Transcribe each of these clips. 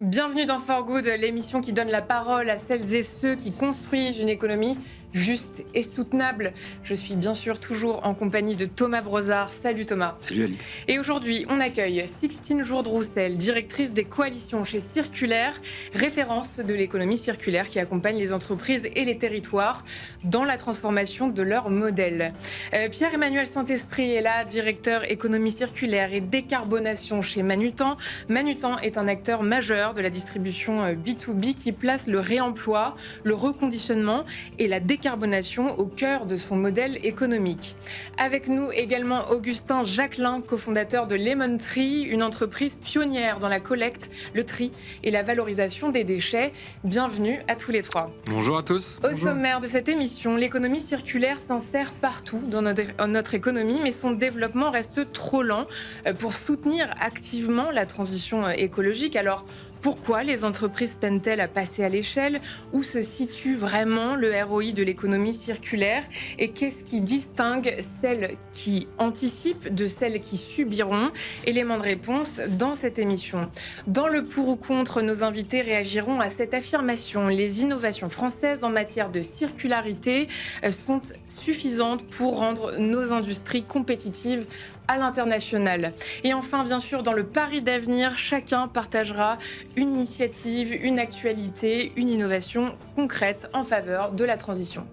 Bienvenue dans For Good, l'émission qui donne la parole à celles et ceux qui construisent une économie juste et soutenable. Je suis bien sûr toujours en compagnie de Thomas Brozard. Salut Thomas. Salut Alix. Et aujourd'hui, on accueille Sixtine Jourdroussel, directrice des coalitions chez Circulaire, référence de l'économie circulaire qui accompagne les entreprises et les territoires dans la transformation de leur modèle. Pierre-Emmanuel Saint-Esprit est là, directeur économie circulaire et décarbonation chez Manutan. Manutan est un acteur majeur de la distribution B2B qui place le réemploi, le reconditionnement et la décarbonation au cœur de son modèle économique. Avec nous également Augustin Jacquelin, cofondateur de Lemon Tree, une entreprise pionnière dans la collecte, le tri et la valorisation des déchets. Bienvenue à tous les trois. Bonjour à tous. Au sommaire de cette émission, l'économie circulaire s'insère partout dans notre économie, mais son développement reste trop lent pour soutenir activement la transition écologique. Alors, pourquoi les entreprises peinent-elles à passer à l'échelle? Où se situe vraiment le ROI de l'économie circulaire? Et qu'est-ce qui distingue celles qui anticipent de celles qui subiront? Élément de réponse dans cette émission. Dans le pour ou contre, nos invités réagiront à cette affirmation. Les innovations françaises en matière de circularité sont suffisantes pour rendre nos industries compétitives à l'international. Et enfin, bien sûr, dans le pari d'avenir, chacun partagera une initiative, une actualité, une innovation concrète en faveur de la transition.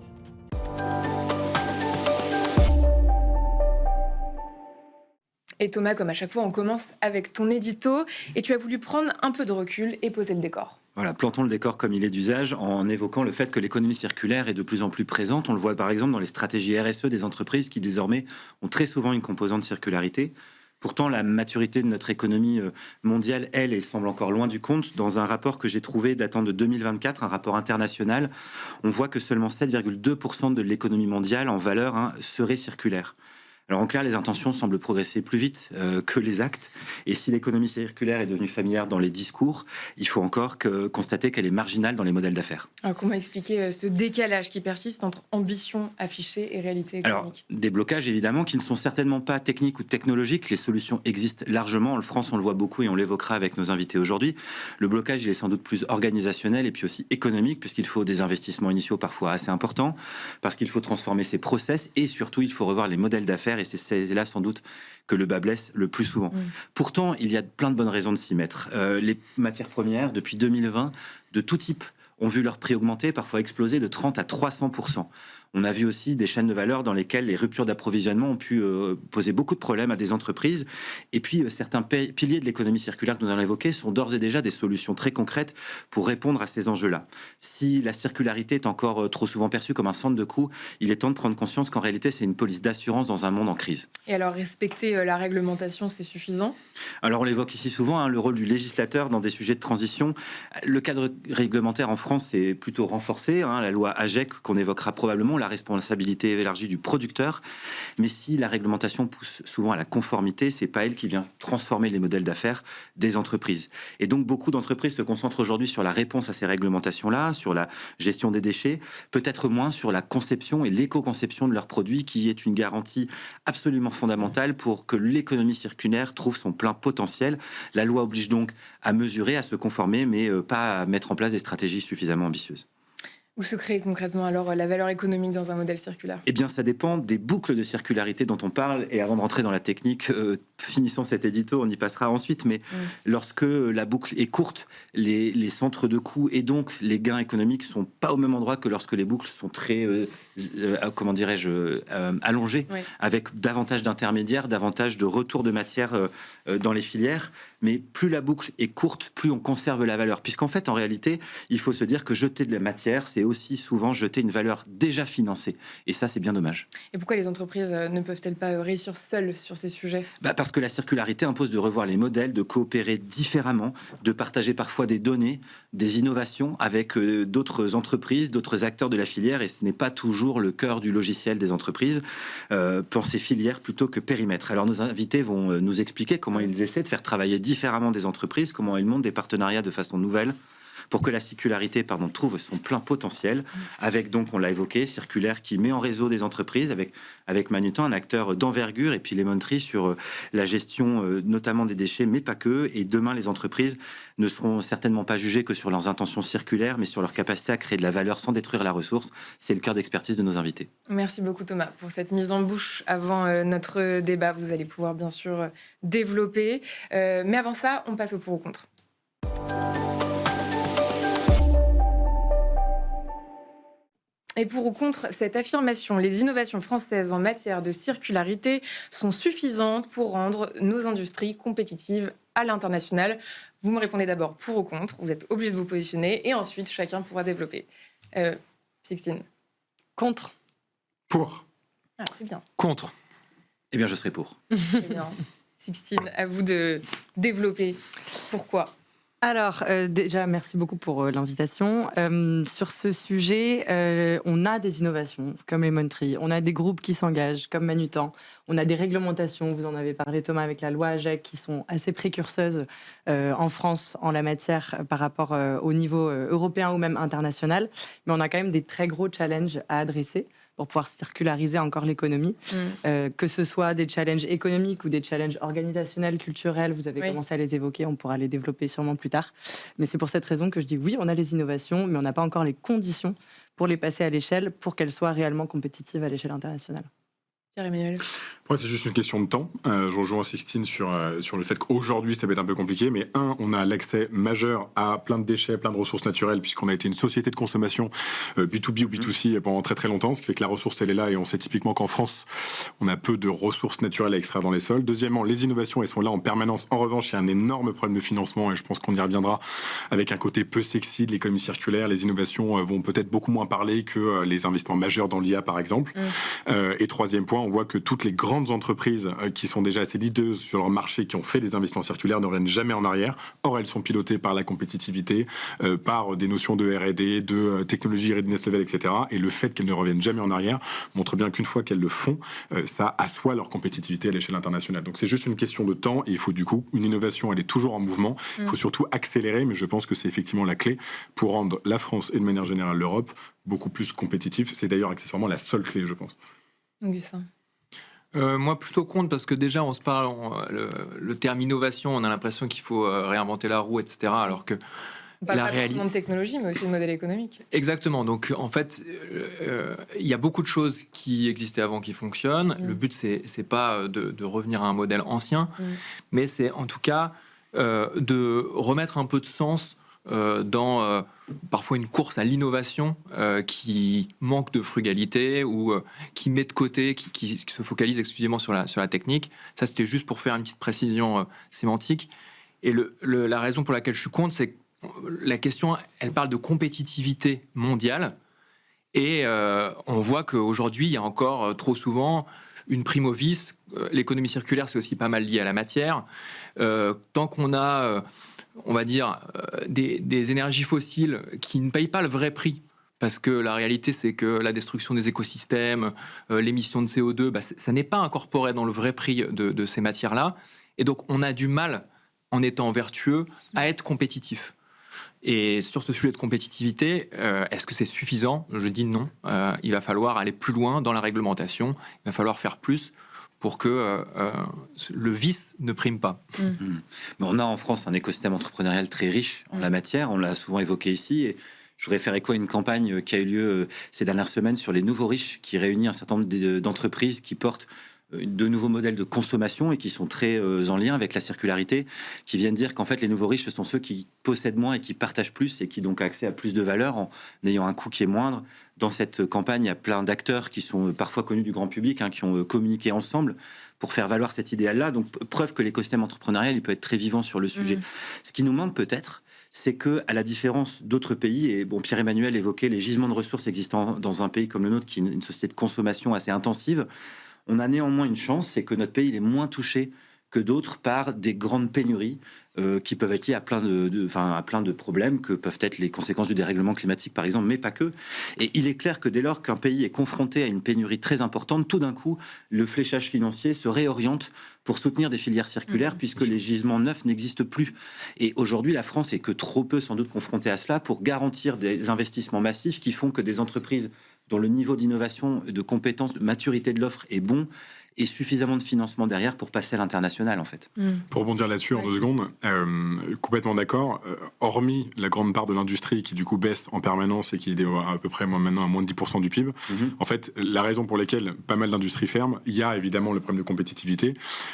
Et Thomas, comme à chaque fois, on commence avec ton édito et tu as voulu prendre un peu de recul et poser le décor. Voilà, plantons le décor comme il est d'usage en évoquant le fait que l'économie circulaire est de plus en plus présente. On le voit par exemple dans les stratégies RSE des entreprises qui désormais ont très souvent une composante de circularité. Pourtant, la maturité de notre économie mondiale, elle semble encore loin du compte. Dans un rapport que j'ai trouvé datant de 2024, un rapport international, on voit que seulement 7,2% de l'économie mondiale en valeur serait circulaire. Alors en clair, les intentions semblent progresser plus vite que les actes. Et si l'économie circulaire est devenue familière dans les discours, il faut encore constater qu'elle est marginale dans les modèles d'affaires. Alors comment expliquer ce décalage qui persiste entre ambition affichée et réalité économique? Alors, des blocages évidemment qui ne sont certainement pas techniques ou technologiques. Les solutions existent largement. En France, on le voit beaucoup et on l'évoquera avec nos invités aujourd'hui. Le blocage, il est sans doute plus organisationnel et puis aussi économique, puisqu'il faut des investissements initiaux parfois assez importants, parce qu'il faut transformer ses process et surtout, il faut revoir les modèles d'affaires. Et c'est là sans doute que le bât blesse le plus souvent. Pourtant, il y a plein de bonnes raisons de s'y mettre. Les matières premières, depuis 2020, de tout type, ont vu leur prix augmenter, parfois exploser de 30 à 300%. On a vu aussi des chaînes de valeur dans lesquelles les ruptures d'approvisionnement ont pu poser beaucoup de problèmes à des entreprises. Et puis, certains piliers de l'économie circulaire que nous allons évoquer sont d'ores et déjà des solutions très concrètes pour répondre à ces enjeux-là. Si la circularité est encore trop souvent perçue comme un centre de coût, il est temps de prendre conscience qu'en réalité, c'est une police d'assurance dans un monde en crise. Et alors, respecter la réglementation, c'est suffisant? Alors, on l'évoque ici souvent, le rôle du législateur dans des sujets de transition. Le cadre réglementaire en France est plutôt renforcé. La loi AGEC, qu'on évoquera probablement, la responsabilité élargie du producteur. Mais si la réglementation pousse souvent à la conformité, c'est pas elle qui vient transformer les modèles d'affaires des entreprises. Et donc, beaucoup d'entreprises se concentrent aujourd'hui sur la réponse à ces réglementations-là, sur la gestion des déchets, peut-être moins sur la conception et l'éco-conception de leurs produits, qui est une garantie absolument fondamentale pour que l'économie circulaire trouve son plein potentiel. La loi oblige donc à mesurer, à se conformer, mais pas à mettre en place des stratégies suffisamment ambitieuses. Où se crée concrètement alors la valeur économique dans un modèle circulaire? Eh bien, ça dépend des boucles de circularité dont on parle. Et avant de rentrer dans la technique, finissons cet édito, on y passera ensuite. Mais lorsque la boucle est courte, les centres de coûts et donc les gains économiques sont pas au même endroit que lorsque les boucles sont très, allongées, avec davantage d'intermédiaires, davantage de retour de matière dans les filières. Mais plus la boucle est courte, plus on conserve la valeur. Puisqu'en fait, en réalité, il faut se dire que jeter de la matière, c'est aussi souvent jeter une valeur déjà financée. Et ça, c'est bien dommage. Et pourquoi les entreprises ne peuvent-elles pas réussir seules sur ces sujets? Parce que la circularité impose de revoir les modèles, de coopérer différemment, de partager parfois des données, des innovations avec d'autres entreprises, d'autres acteurs de la filière. Et ce n'est pas toujours le cœur du logiciel des entreprises. Penser filière plutôt que périmètre. Alors nos invités vont nous expliquer comment ils essaient de faire travailler différemment des entreprises, comment ils montent des partenariats de façon nouvelle, pour que la circularité trouve son plein potentiel, avec donc, on l'a évoqué, Circulaire qui met en réseau des entreprises, avec Manutan, un acteur d'envergure, et puis Lemon Tree sur la gestion notamment des déchets, mais pas que. Et demain, les entreprises ne seront certainement pas jugées que sur leurs intentions circulaires, mais sur leur capacité à créer de la valeur sans détruire la ressource. C'est le cœur d'expertise de nos invités. Merci beaucoup Thomas pour cette mise en bouche avant notre débat. Vous allez pouvoir bien sûr développer. Mais avant ça, on passe au pour ou contre. Et pour ou contre cette affirmation, les innovations françaises en matière de circularité sont suffisantes pour rendre nos industries compétitives à l'international. Vous me répondez d'abord pour ou contre, vous êtes obligé de vous positionner et ensuite chacun pourra développer. Sixtine. Contre. Pour. Ah, c'est bien. Contre. Eh bien, je serai pour. Très bien. Sixtine, à vous de développer. Pourquoi ? Alors, déjà, merci beaucoup pour l'invitation. Sur ce sujet, on a des innovations comme Lemon Tree, on a des groupes qui s'engagent comme Manutan, on a des réglementations, vous en avez parlé Thomas, avec la loi AGEC, qui sont assez précurseuses en France en la matière par rapport au niveau européen ou même international. Mais on a quand même des très gros challenges à adresser pour pouvoir circulariser encore l'économie, que ce soit des challenges économiques ou des challenges organisationnels, culturels, vous avez commencé à les évoquer, on pourra les développer sûrement plus tard. Mais c'est pour cette raison que je dis oui, on a les innovations, mais on n'a pas encore les conditions pour les passer à l'échelle, pour qu'elles soient réellement compétitives à l'échelle internationale. Pierre-Emmanuel. Pour moi, c'est juste une question de temps. Je rejoins Sixtine sur le fait qu'aujourd'hui, ça va être un peu compliqué. Mais on a l'accès majeur à plein de déchets, plein de ressources naturelles, puisqu'on a été une société de consommation B2B ou B2C pendant très très longtemps, ce qui fait que la ressource, elle est là. Et on sait typiquement qu'en France, on a peu de ressources naturelles à extraire dans les sols. Deuxièmement, les innovations, elles sont là en permanence. En revanche, il y a un énorme problème de financement, et je pense qu'on y reviendra, avec un côté peu sexy de l'économie circulaire. Les innovations vont peut-être beaucoup moins parler que les investissements majeurs dans l'IA, par exemple. Et troisième point, on voit que toutes les grandes entreprises qui sont déjà assez leaders sur leur marché, qui ont fait des investissements circulaires, ne reviennent jamais en arrière. Or, elles sont pilotées par la compétitivité, par des notions de R&D, de technologie readiness level, etc. Et le fait qu'elles ne reviennent jamais en arrière montre bien qu'une fois qu'elles le font, ça assoit leur compétitivité à l'échelle internationale. Donc c'est juste une question de temps, et il faut du coup, une innovation, elle est toujours en mouvement. Il faut surtout accélérer, mais je pense que c'est effectivement la clé pour rendre la France et de manière générale l'Europe beaucoup plus compétitive. C'est d'ailleurs accessoirement la seule clé, je pense. Augustin. Moi, plutôt contre, parce que déjà, on se parle, le terme innovation, on a l'impression qu'il faut réinventer la roue, etc. Alors que on parle pas forcément de technologie, mais aussi de modèle économique. Exactement. Donc, en fait, il y a beaucoup de choses qui existaient avant qui fonctionnent. Le but, c'est pas de revenir à un modèle ancien, mais c'est en tout cas de remettre un peu de sens dans parfois une course à l'innovation qui manque de frugalité ou qui met de côté, qui se focalise exclusivement sur la technique. Ça, c'était juste pour faire une petite précision sémantique. Et la raison pour laquelle je suis contre, c'est que la question, elle parle de compétitivité mondiale. Et on voit qu'aujourd'hui, il y a encore trop souvent une prime au vice. L'économie circulaire, c'est aussi pas mal lié à la matière. Tant qu'on a... on va dire, des énergies fossiles qui ne payent pas le vrai prix. Parce que la réalité, c'est que la destruction des écosystèmes, l'émission de CO2, ça n'est pas incorporé dans le vrai prix de ces matières-là. Et donc, on a du mal, en étant vertueux, à être compétitif. Et sur ce sujet de compétitivité, est-ce que c'est suffisant ? Je dis non. Il va falloir aller plus loin dans la réglementation. Il va falloir faire plus pour que le vice ne prime pas. Mais on a en France un écosystème entrepreneurial très riche en la matière, on l'a souvent évoqué ici, et je voudrais faire écho à une campagne qui a eu lieu ces dernières semaines sur les nouveaux riches, qui réunit un certain nombre d'entreprises qui portent de nouveaux modèles de consommation et qui sont très en lien avec la circularité, qui viennent dire qu'en fait les nouveaux riches, ce sont ceux qui possèdent moins et qui partagent plus et qui donc ont accès à plus de valeur en ayant un coût qui est moindre. Dans cette campagne, il y a plein d'acteurs qui sont parfois connus du grand public, qui ont communiqué ensemble pour faire valoir cet idéal-là. Donc preuve que l'écosystème entrepreneurial, il peut être très vivant sur le sujet. Ce qui nous manque peut-être, c'est que, à la différence d'autres pays, et bon, Pierre-Emmanuel évoquait les gisements de ressources existants dans un pays comme le nôtre, qui est une société de consommation assez intensive, on a néanmoins une chance, c'est que notre pays il est moins touché que d'autres par des grandes pénuries qui peuvent être liées à plein de problèmes que peuvent être les conséquences du dérèglement climatique, par exemple, mais pas que. Et il est clair que dès lors qu'un pays est confronté à une pénurie très importante, tout d'un coup, le fléchage financier se réoriente pour soutenir des filières circulaires, puisque les gisements neufs n'existent plus. Et aujourd'hui, la France est que trop peu, sans doute, confrontée à cela pour garantir des investissements massifs qui font que des entreprises dont le niveau d'innovation, de compétence, de maturité de l'offre est bon, et suffisamment de financement derrière pour passer à l'international, en fait. Pour rebondir là-dessus en 2 secondes, complètement d'accord. Hormis la grande part de l'industrie qui du coup baisse en permanence et qui est à peu près maintenant à moins de 10% du PIB, en fait, la raison pour laquelle pas mal d'industries ferment, il y a évidemment le problème de compétitivité,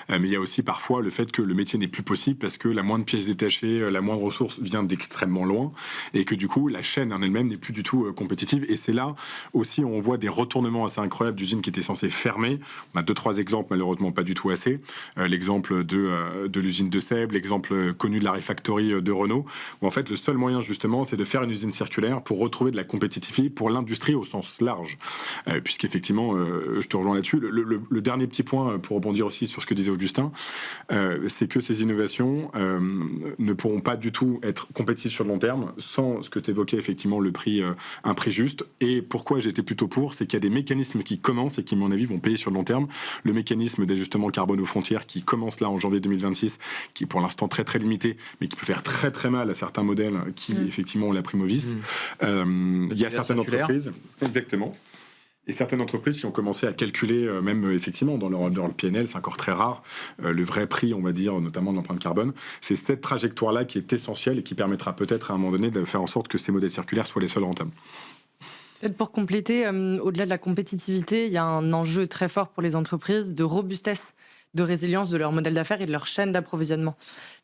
mais il y a aussi parfois le fait que le métier n'est plus possible parce que la moindre pièce détachée, la moindre ressource vient d'extrêmement loin, et que du coup, la chaîne en elle-même n'est plus du tout compétitive. Et c'est là aussi où on voit des retournements assez incroyables d'usines qui étaient censées fermer. On a 2-3 exemples, malheureusement pas du tout assez. L'exemple de l'usine de Sèvres, l'exemple connu de la Refactory de Renault, où en fait le seul moyen justement c'est de faire une usine circulaire pour retrouver de la compétitivité pour l'industrie au sens large. Puisqu'effectivement, je te rejoins là-dessus. Le dernier petit point pour rebondir aussi sur ce que disait Augustin, c'est que ces innovations ne pourront pas du tout être compétitives sur le long terme sans ce que tu évoquais, effectivement, le prix, un prix juste. Et pourquoi j'étais plutôt pour, c'est qu'il y a des mécanismes qui commencent et qui, à mon avis, vont payer sur le long terme. Le mécanisme d'ajustement carbone aux frontières qui commence là en janvier 2026, qui est pour l'instant très très limité, mais qui peut faire très très mal à certains modèles qui effectivement ont la prime au vice. Il y a certaines entreprises, exactement, et certaines entreprises qui ont commencé à calculer, même effectivement dans leur PNL, c'est encore très rare, le vrai prix, on va dire, notamment de l'empreinte carbone. C'est cette trajectoire-là qui est essentielle et qui permettra peut-être à un moment donné de faire en sorte que ces modèles circulaires soient les seuls rentables. Peut-être pour compléter, au-delà de la compétitivité, il y a un enjeu très fort pour les entreprises de robustesse, de résilience de leur modèle d'affaires et de leur chaîne d'approvisionnement.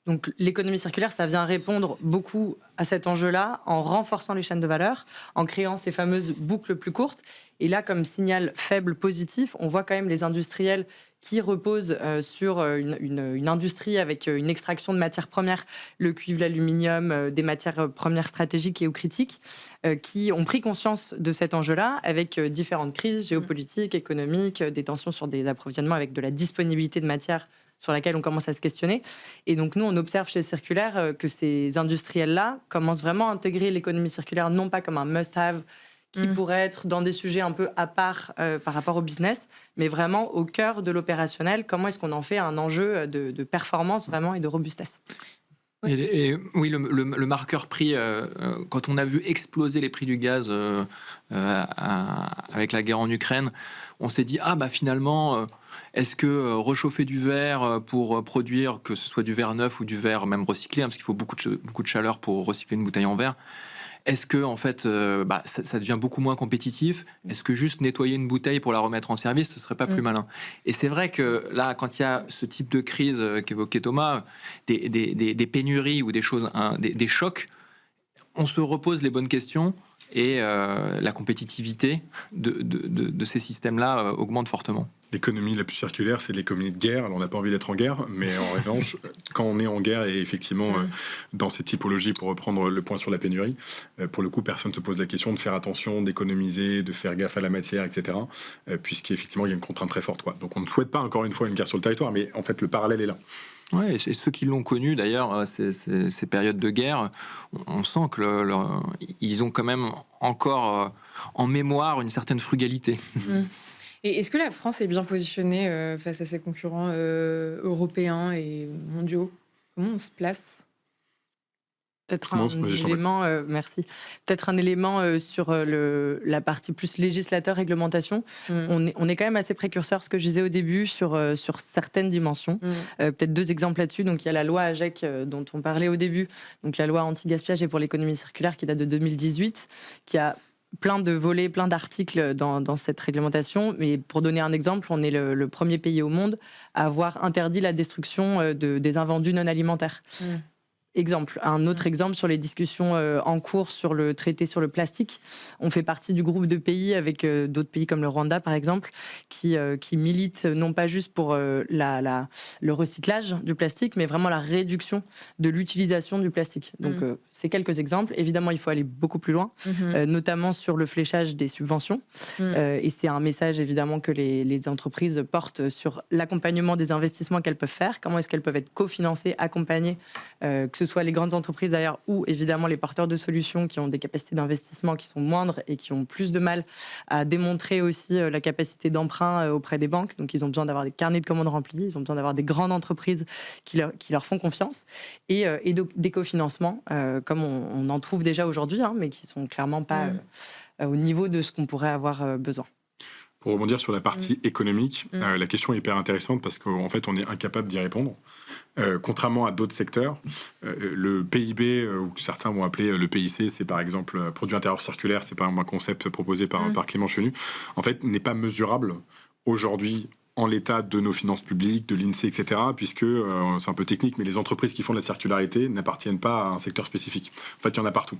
Donc l'économie circulaire, ça vient répondre beaucoup à cet enjeu-là en renforçant les chaînes de valeur, en créant ces fameuses boucles plus courtes. Et là, comme signal faible positif, on voit quand même les industriels qui reposent sur une industrie avec une extraction de matières premières, le cuivre, l'aluminium, des matières premières stratégiques et ou critiques, qui ont pris conscience de cet enjeu-là avec différentes crises géopolitiques, économiques, des tensions sur des approvisionnements avec de la disponibilité de matières sur laquelle on commence à se questionner. Et donc nous, on observe chez Circulaire que ces industriels-là commencent vraiment à intégrer l'économie circulaire, non pas comme un must-have qui pourrait être dans des sujets un peu à part par rapport au business, mais vraiment au cœur de l'opérationnel. Comment est-ce qu'on en fait un enjeu de performance vraiment et de robustesse ? Et oui, le marqueur prix, quand on a vu exploser les prix du gaz avec la guerre en Ukraine, on s'est dit, finalement, est-ce que rechauffer du verre pour produire, que ce soit du verre neuf ou du verre même recyclé, parce qu'il faut beaucoup de chaleur pour recycler une bouteille en verre, est-ce que en fait, ça devient beaucoup moins compétitif ? Est-ce que juste nettoyer une bouteille pour la remettre en service, ce serait pas plus malin ? Et c'est vrai que là, quand il y a ce type de crise qu'évoquait Thomas, des pénuries ou des choses, des chocs, on se repose les bonnes questions et la compétitivité de ces systèmes-là augmente fortement. L'économie la plus circulaire, c'est l'économie de guerre. Alors, on n'a pas envie d'être en guerre, mais en revanche, quand on est en guerre et effectivement dans ces typologies, pour reprendre le point sur la pénurie, pour le coup, personne ne se pose la question de faire attention, d'économiser, de faire gaffe à la matière, etc. Puisqu'effectivement, il y a une contrainte très forte, quoi. Donc, on ne souhaite pas, encore une fois, une guerre sur le territoire, mais en fait, le parallèle est là. Ouais, et ceux qui l'ont connu, d'ailleurs, ces périodes de guerre, on sent qu'ils ont quand même encore en mémoire une certaine frugalité. Et est-ce que la France est bien positionnée face à ses concurrents européens et mondiaux ? Comment on se place ? Peut-être un élément, merci. Peut-être un élément sur la partie plus législateur, réglementation. On est quand même assez précurseur, ce que je disais au début, sur certaines dimensions. Peut-être 2 exemples là-dessus. Donc, il y a la loi AGEC dont on parlait au début, donc la loi anti-gaspillage et pour l'économie circulaire qui date de 2018, qui a plein de volets, plein d'articles dans cette réglementation. Mais pour donner un exemple, on est le premier pays au monde à avoir interdit la destruction des invendus non alimentaires. exemple. Un autre exemple sur les discussions en cours sur le traité sur le plastique. On fait partie du groupe de pays avec d'autres pays comme le Rwanda, par exemple, qui militent non pas juste pour le recyclage du plastique, mais vraiment la réduction de l'utilisation du plastique. Donc, c'est quelques exemples. Évidemment, il faut aller beaucoup plus loin, notamment sur le fléchage des subventions. Et c'est un message, évidemment, que les entreprises portent sur l'accompagnement des investissements qu'elles peuvent faire. Comment est-ce qu'elles peuvent être cofinancées, accompagnées, que ce soit les grandes entreprises d'ailleurs ou évidemment les porteurs de solutions qui ont des capacités d'investissement qui sont moindres et qui ont plus de mal à démontrer aussi la capacité d'emprunt auprès des banques. Donc ils ont besoin d'avoir des carnets de commandes remplis, ils ont besoin d'avoir des grandes entreprises qui leur font confiance et des cofinancements comme on en trouve déjà aujourd'hui, mais qui sont clairement pas au niveau de ce qu'on pourrait avoir besoin. Pour rebondir sur la partie économique, la question est hyper intéressante parce qu'en fait, on est incapable d'y répondre. Contrairement à d'autres secteurs, le PIB, ou que certains vont appeler le PIC, c'est par exemple produit intérieur circulaire, c'est pas un concept proposé par Clément Chenu, en fait, n'est pas mesurable aujourd'hui en l'état de nos finances publiques, de l'INSEE, etc., puisque, c'est un peu technique, mais les entreprises qui font de la circularité n'appartiennent pas à un secteur spécifique. En fait, il y en a partout.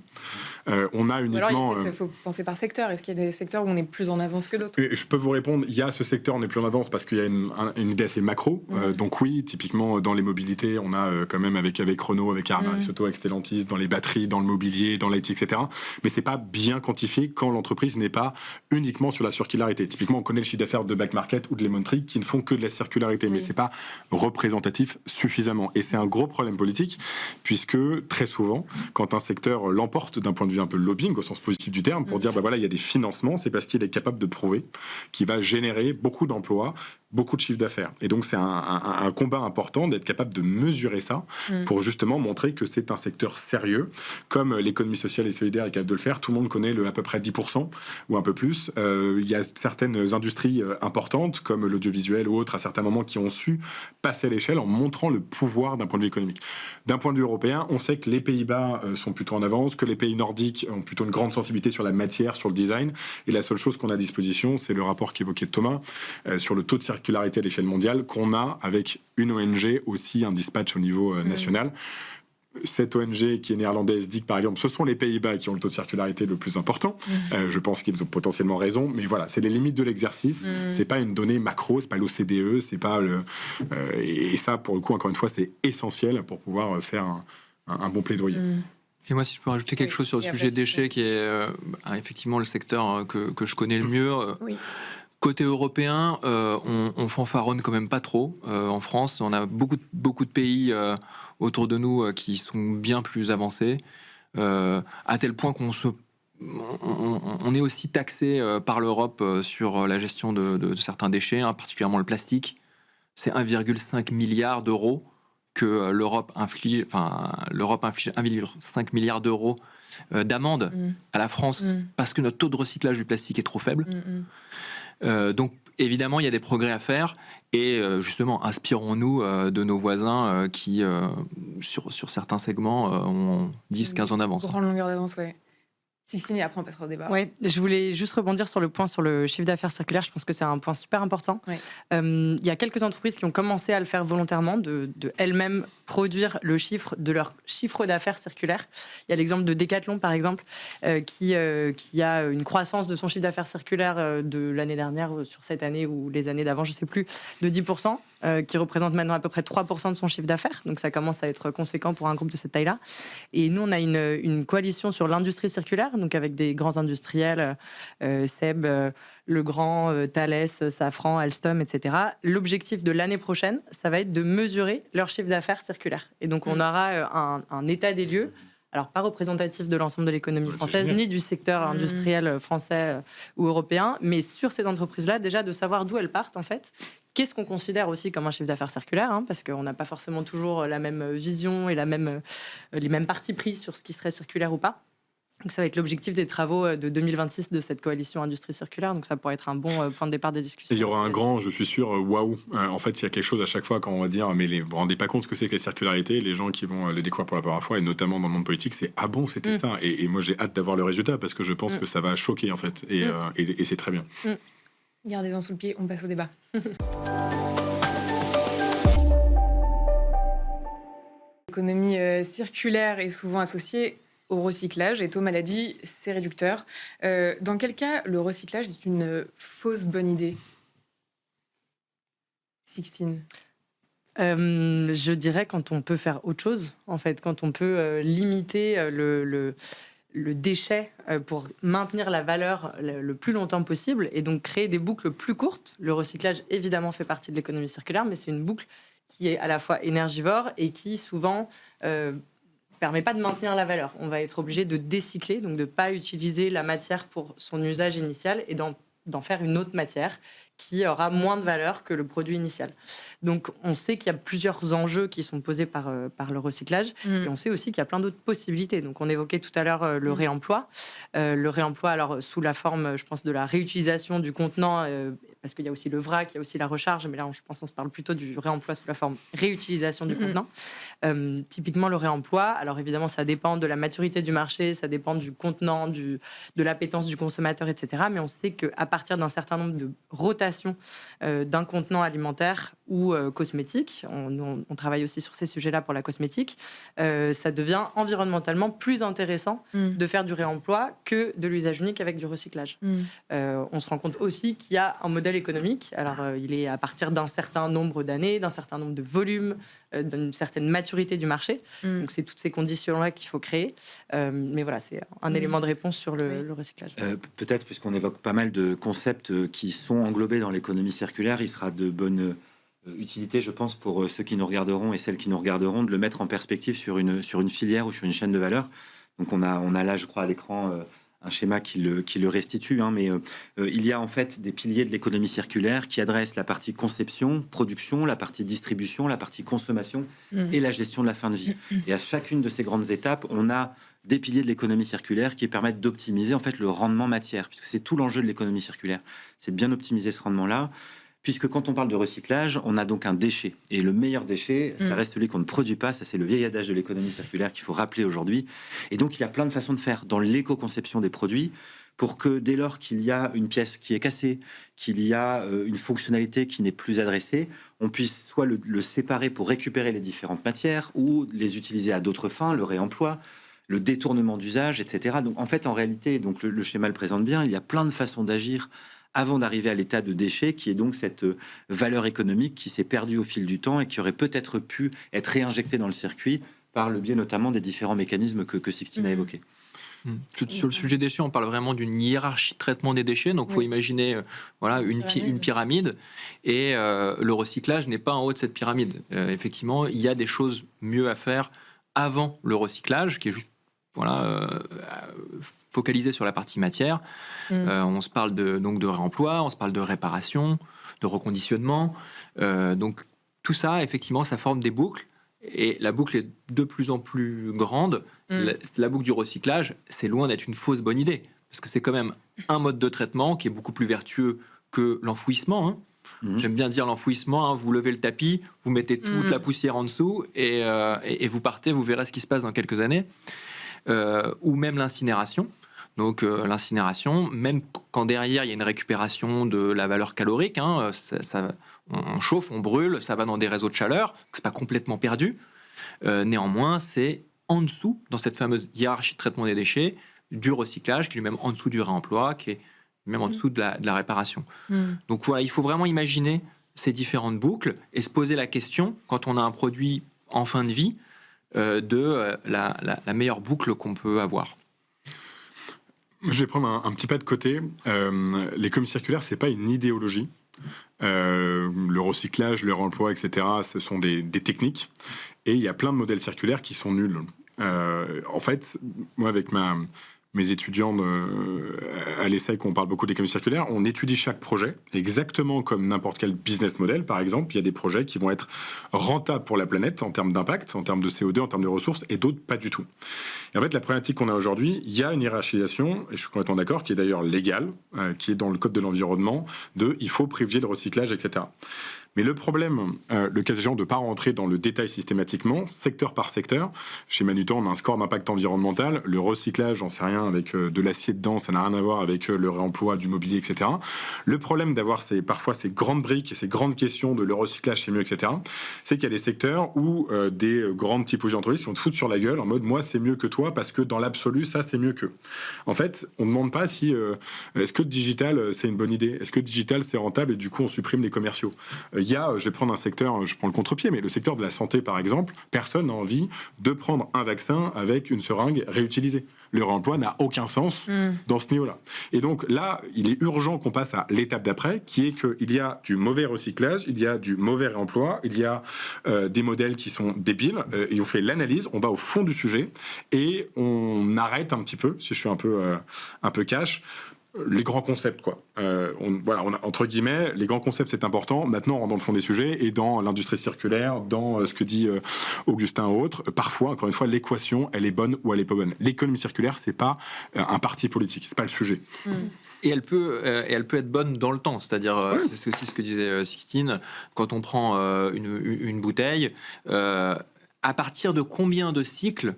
On a uniquement... Alors, il faut penser par secteur. Est-ce qu'il y a des secteurs où on est plus en avance que d'autres ? Je peux vous répondre, il y a ce secteur, on est plus en avance parce qu'il y a une idée assez macro. Donc oui, typiquement, dans les mobilités, on a quand même avec Renault, avec Arvaris Auto, avec Stellantis, dans les batteries, dans le mobilier, dans l'IT, etc. Mais c'est pas bien quantifié quand l'entreprise n'est pas uniquement sur la circularité. Typiquement, on connaît le chiffre d'affaires de Back Market ou de Lemon Tree qui ne font que de la circularité, mais c'est pas représentatif suffisamment. Et c'est un gros problème politique, puisque très souvent, quand un secteur l'emporte d'un point de vue un peu lobbying, au sens positif du terme, pour dire, bah voilà, il y a des financements, c'est parce qu'il est capable de prouver qu'il va générer beaucoup d'emplois, beaucoup de chiffre d'affaires. Et donc, c'est un combat important d'être capable de mesurer ça pour justement montrer que c'est un secteur sérieux, comme l'économie sociale et solidaire est capable de le faire. Tout le monde connaît à peu près 10% ou un peu plus. Il y a certaines industries importantes, comme l'audiovisuel ou autres, à certains moments, qui ont su passer à l'échelle en montrant le pouvoir d'un point de vue économique. D'un point de vue européen, on sait que les Pays-Bas sont plutôt en avance, que les pays nordiques ont plutôt une grande sensibilité sur la matière, sur le design. Et la seule chose qu'on a à disposition, c'est le rapport qu'évoquait Thomas sur le taux de circularité à l'échelle mondiale qu'on a avec une ONG, aussi un dispatch au niveau national. Cette ONG qui est néerlandaise dit que, par exemple, ce sont les Pays-Bas qui ont le taux de circularité le plus important. Je pense qu'ils ont potentiellement raison, mais voilà, c'est les limites de l'exercice. C'est pas une donnée macro, c'est pas l'OCDE, c'est pas le... et ça, pour le coup, encore une fois, c'est essentiel pour pouvoir faire un bon plaidoyer. Et moi, si je peux rajouter quelque chose sur le sujet déchets, qui est effectivement le secteur que je connais le mieux. Côté européen, on fanfaronne quand même pas trop. En France, on a beaucoup de pays autour de nous qui sont bien plus avancés, à tel point qu'on est aussi taxé par l'Europe sur la gestion de certains déchets, particulièrement le plastique. C'est 1,5 milliard d'euros que l'Europe inflige 1,5 milliard d'euros d'amende à la France parce que notre taux de recyclage du plastique est trop faible. Donc évidemment il y a des progrès à faire et justement inspirons-nous de nos voisins qui sur certains segments ont 10-15 ans d'avance. Grande longueur d'avance, ouais. Et après on passera au débat. Oui, je voulais juste rebondir sur le point sur le chiffre d'affaires circulaire. Je pense que c'est un point super important. Il y a quelques entreprises qui ont commencé à le faire volontairement, de elles-mêmes produire le chiffre de leur chiffre d'affaires circulaire. Il y a l'exemple de Decathlon, par exemple, qui a une croissance de son chiffre d'affaires circulaire de l'année dernière sur cette année ou les années d'avant, je ne sais plus, de 10%, qui représente maintenant à peu près 3% de son chiffre d'affaires. Donc ça commence à être conséquent pour un groupe de cette taille-là. Et nous, on a une coalition sur l'industrie circulaire, donc avec des grands industriels, Seb, Legrand, Thales, Safran, Alstom, etc. L'objectif de l'année prochaine, ça va être de mesurer leur chiffre d'affaires circulaire. Et donc, on aura un état des lieux, alors pas représentatif de l'ensemble de l'économie française, ni du secteur industriel français ou européen, mais sur ces entreprises-là, déjà de savoir d'où elles partent, en fait. Qu'est-ce qu'on considère aussi comme un chiffre d'affaires circulaire, parce qu'on n'a pas forcément toujours la même vision et les mêmes partis pris sur ce qui serait circulaire ou pas. Donc ça va être l'objectif des travaux de 2026 de cette coalition industrie circulaire. Donc ça pourrait être un bon point de départ des discussions. Et il y aura un grand, je suis sûr, waouh. En fait, il y a quelque chose à chaque fois quand on va dire, mais vous vous rendez pas compte ce que c'est que la circularité. Les gens qui vont le découvrir pour la première fois, et notamment dans le monde politique, c'est ah bon, c'était ça. Et moi, j'ai hâte d'avoir le résultat parce que je pense que ça va choquer en fait. Et c'est très bien. Gardez-en sous le pied, on passe au débat. l'économie circulaire est souvent associée au recyclage, et Thomas l'a dit, c'est réducteur. Dans quel cas le recyclage est une fausse bonne idée, Sixtine? Je dirais quand on peut faire autre chose, en fait, quand on peut limiter le déchet pour maintenir la valeur le plus longtemps possible et donc créer des boucles plus courtes. Le recyclage, évidemment, fait partie de l'économie circulaire, mais c'est une boucle qui est à la fois énergivore et qui, souvent, permet pas de maintenir la valeur. On va être obligé de décycler, donc de ne pas utiliser la matière pour son usage initial et d'en faire une autre matière qui aura moins de valeur que le produit initial. Donc, on sait qu'il y a plusieurs enjeux qui sont posés par le recyclage, et on sait aussi qu'il y a plein d'autres possibilités. Donc, on évoquait tout à l'heure le réemploi. Le réemploi, alors, sous la forme, je pense, de la réutilisation du contenant, parce qu'il y a aussi le vrac, il y a aussi la recharge, mais là, je pense qu'on se parle plutôt du réemploi sous la forme réutilisation du contenant. Typiquement, le réemploi, alors évidemment, ça dépend de la maturité du marché, ça dépend du contenant, de l'appétence du consommateur, etc. Mais on sait qu'à partir d'un certain nombre de rotations d'un contenant alimentaire ou cosmétique, on travaille aussi sur ces sujets-là pour la cosmétique, ça devient environnementalement plus intéressant de faire du réemploi que de l'usage unique avec du recyclage. On se rend compte aussi qu'il y a un modèle économique. Alors, il est à partir d'un certain nombre d'années, d'un certain nombre de volumes, d'une certaine maturité du marché. Donc, c'est toutes ces conditions-là qu'il faut créer. Mais voilà, c'est un élément de réponse sur le recyclage. Peut-être, puisqu'on évoque pas mal de concepts qui sont englobés dans l'économie circulaire, il sera de bonne utilité, je pense, pour ceux qui nous regarderont et celles qui nous regarderont, de le mettre en perspective sur une filière ou sur une chaîne de valeur. Donc, on a là, je crois, à l'écran un schéma qui le restitue, mais il y a en fait des piliers de l'économie circulaire qui adressent la partie conception, production, la partie distribution, la partie consommation et la gestion de la fin de vie. Et à chacune de ces grandes étapes, on a des piliers de l'économie circulaire qui permettent d'optimiser en fait le rendement matière, puisque c'est tout l'enjeu de l'économie circulaire, c'est de bien optimiser ce rendement-là. Puisque quand on parle de recyclage, on a donc un déchet. Et le meilleur déchet, ça reste celui qu'on ne produit pas. Ça, c'est le vieil adage de l'économie circulaire qu'il faut rappeler aujourd'hui. Et donc, il y a plein de façons de faire dans l'éco-conception des produits pour que dès lors qu'il y a une pièce qui est cassée, qu'il y a une fonctionnalité qui n'est plus adressée, on puisse soit le séparer pour récupérer les différentes matières ou les utiliser à d'autres fins, le réemploi, le détournement d'usage, etc. Donc, en fait, en réalité, donc le schéma le présente bien, il y a plein de façons d'agir avant d'arriver à l'état de déchet, qui est donc cette valeur économique qui s'est perdue au fil du temps et qui aurait peut-être pu être réinjectée dans le circuit par le biais notamment des différents mécanismes que Sixtine a évoqués. Sur le sujet déchets, on parle vraiment d'une hiérarchie de traitement des déchets. Donc, il faut imaginer une pyramide. Et le recyclage n'est pas en haut de cette pyramide. Effectivement, il y a des choses mieux à faire avant le recyclage, qui est juste focalisé sur la partie matière. On se parle donc de réemploi, on se parle de réparation, de reconditionnement. Donc tout ça, effectivement, ça forme des boucles. Et la boucle est de plus en plus grande. La boucle du recyclage, c'est loin d'être une fausse bonne idée. Parce que c'est quand même un mode de traitement qui est beaucoup plus vertueux que l'enfouissement. J'aime bien dire l'enfouissement. Vous levez le tapis, vous mettez toute la poussière en dessous et vous partez, vous verrez ce qui se passe dans quelques années. Ou même l'incinération. Donc l'incinération, même quand derrière il y a une récupération de la valeur calorique, on chauffe, on brûle, ça va dans des réseaux de chaleur, c'est pas complètement perdu. Néanmoins, c'est en dessous, dans cette fameuse hiérarchie de traitement des déchets, du recyclage, qui est même en dessous du réemploi, qui est même en dessous de la réparation. Donc voilà, il faut vraiment imaginer ces différentes boucles et se poser la question, quand on a un produit en fin de vie, de la meilleure boucle qu'on peut avoir. Je vais prendre un petit pas de côté. L'économie circulaire, c'est pas une idéologie. Le recyclage, le réemploi, etc., ce sont des techniques. Et il y a plein de modèles circulaires qui sont nuls. En fait, moi, avec mes étudiants à l'ESSEC, on parle beaucoup d'économie circulaire, on étudie chaque projet, exactement comme n'importe quel business model, par exemple. Il y a des projets qui vont être rentables pour la planète en termes d'impact, en termes de CO2, en termes de ressources, et d'autres pas du tout. Et en fait, la problématique qu'on a aujourd'hui, il y a une hiérarchisation, et je suis complètement d'accord, qui est d'ailleurs légale, qui est dans le code de l'environnement, il faut privilégier le recyclage, etc. Mais le problème, le cas échéant, de ne pas rentrer dans le détail systématiquement, secteur par secteur. Chez Manutan, on a un score d'impact environnemental. Le recyclage, j'en sais rien, avec de l'acier dedans, ça n'a rien à voir avec le réemploi du mobilier, etc. Le problème d'avoir parfois ces grandes briques et ces grandes questions de le recyclage, c'est mieux, etc., c'est qu'il y a des secteurs où des grandes typologies d'entreprises qui vont te foutre sur la gueule en mode moi c'est mieux que toi parce que dans l'absolu ça c'est mieux que. En fait, on ne demande pas si est-ce que digital c'est une bonne idée, est-ce que digital c'est rentable et du coup on supprime les commerciaux. Il y a, je vais prendre un secteur, je prends le contre-pied, mais le secteur de la santé par exemple, personne n'a envie de prendre un vaccin avec une seringue réutilisée. Le réemploi n'a aucun sens dans ce niveau-là. Et donc là, il est urgent qu'on passe à l'étape d'après, qui est qu'il y a du mauvais recyclage, il y a du mauvais réemploi, il y a des modèles qui sont débiles, et on fait l'analyse, on va au fond du sujet, et on arrête un petit peu, si je suis un peu cash, les grands concepts, quoi. Entre guillemets, les grands concepts, c'est important. Maintenant, on rentre dans le fond des sujets et dans l'industrie circulaire, dans ce que dit Augustin ou autre. Parfois, encore une fois, l'équation, elle est bonne ou elle est pas bonne. L'économie circulaire, c'est pas un parti politique, c'est pas le sujet. Et elle peut être bonne dans le temps. C'est-à-dire, c'est aussi ce que disait Sixtine, quand on prend une bouteille, à partir de combien de cycles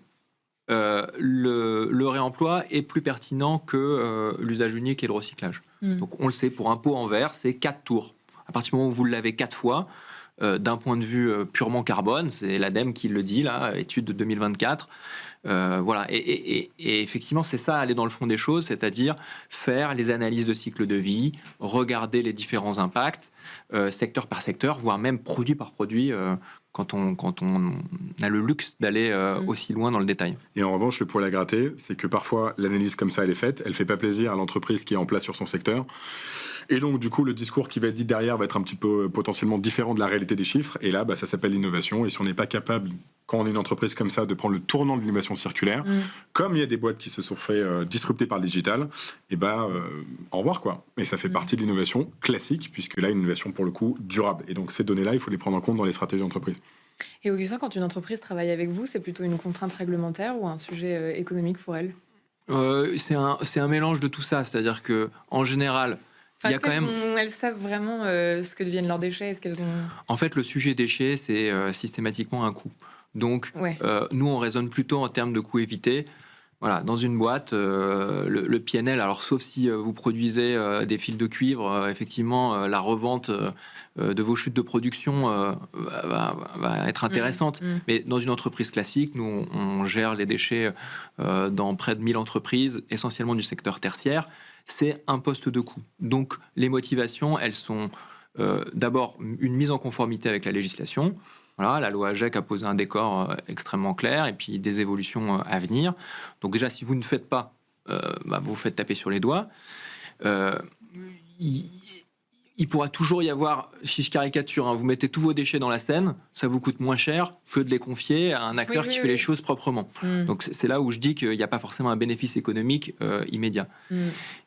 le réemploi est plus pertinent que l'usage unique et le recyclage. Donc on le sait, pour un pot en verre, c'est 4 tours. À partir du moment où vous le lavez 4 fois, d'un point de vue purement carbone, c'est l'ADEME qui le dit, là, étude de 2024. Voilà. Et effectivement, c'est ça, aller dans le fond des choses, c'est-à-dire faire les analyses de cycle de vie, regarder les différents impacts, secteur par secteur, voire même produit par produit, quand on a le luxe d'aller aussi loin dans le détail. Et en revanche, le poil à gratter, c'est que parfois, l'analyse comme ça, elle est faite, elle fait pas plaisir à l'entreprise qui est en place sur son secteur. Et donc, du coup, le discours qui va être dit derrière va être un petit peu potentiellement différent de la réalité des chiffres. Et là, ça s'appelle l'innovation. Et si on n'est pas capable, quand on est une entreprise comme ça, de prendre le tournant de l'innovation circulaire, comme il y a des boîtes qui se sont fait disrupter par le digital, et au revoir, quoi. Et ça fait partie de l'innovation classique, puisque là, une innovation, pour le coup, durable. Et donc, ces données-là, il faut les prendre en compte dans les stratégies d'entreprise. Et Augustin, quand une entreprise travaille avec vous, c'est plutôt une contrainte réglementaire ou un sujet économique pour elle ? C'est un mélange de tout ça. C'est-à-dire qu'en général, il y a quand même... Elles savent vraiment ce que deviennent leurs déchets. Est-ce qu'elles ont... En fait, le sujet déchets, c'est systématiquement un coût. Donc, nous, on raisonne plutôt en termes de coûts évités. Voilà, dans une boîte, le PNL, alors sauf si vous produisez des fils de cuivre, effectivement, la revente de vos chutes de production va être intéressante. Mais dans une entreprise classique, nous, on gère les déchets dans près de 1000 entreprises, essentiellement du secteur tertiaire. C'est un poste de coût. Donc, les motivations, elles sont d'abord une mise en conformité avec la législation. Voilà, la loi AGEC a posé un décor extrêmement clair et puis des évolutions à venir. Donc déjà, si vous ne faites pas, vous vous faites taper sur les doigts. Il pourra toujours y avoir, si je caricature, vous mettez tous vos déchets dans la Seine, ça vous coûte moins cher que de les confier à un acteur qui fait les choses proprement. Donc c'est là où je dis qu'il n'y a pas forcément un bénéfice économique immédiat.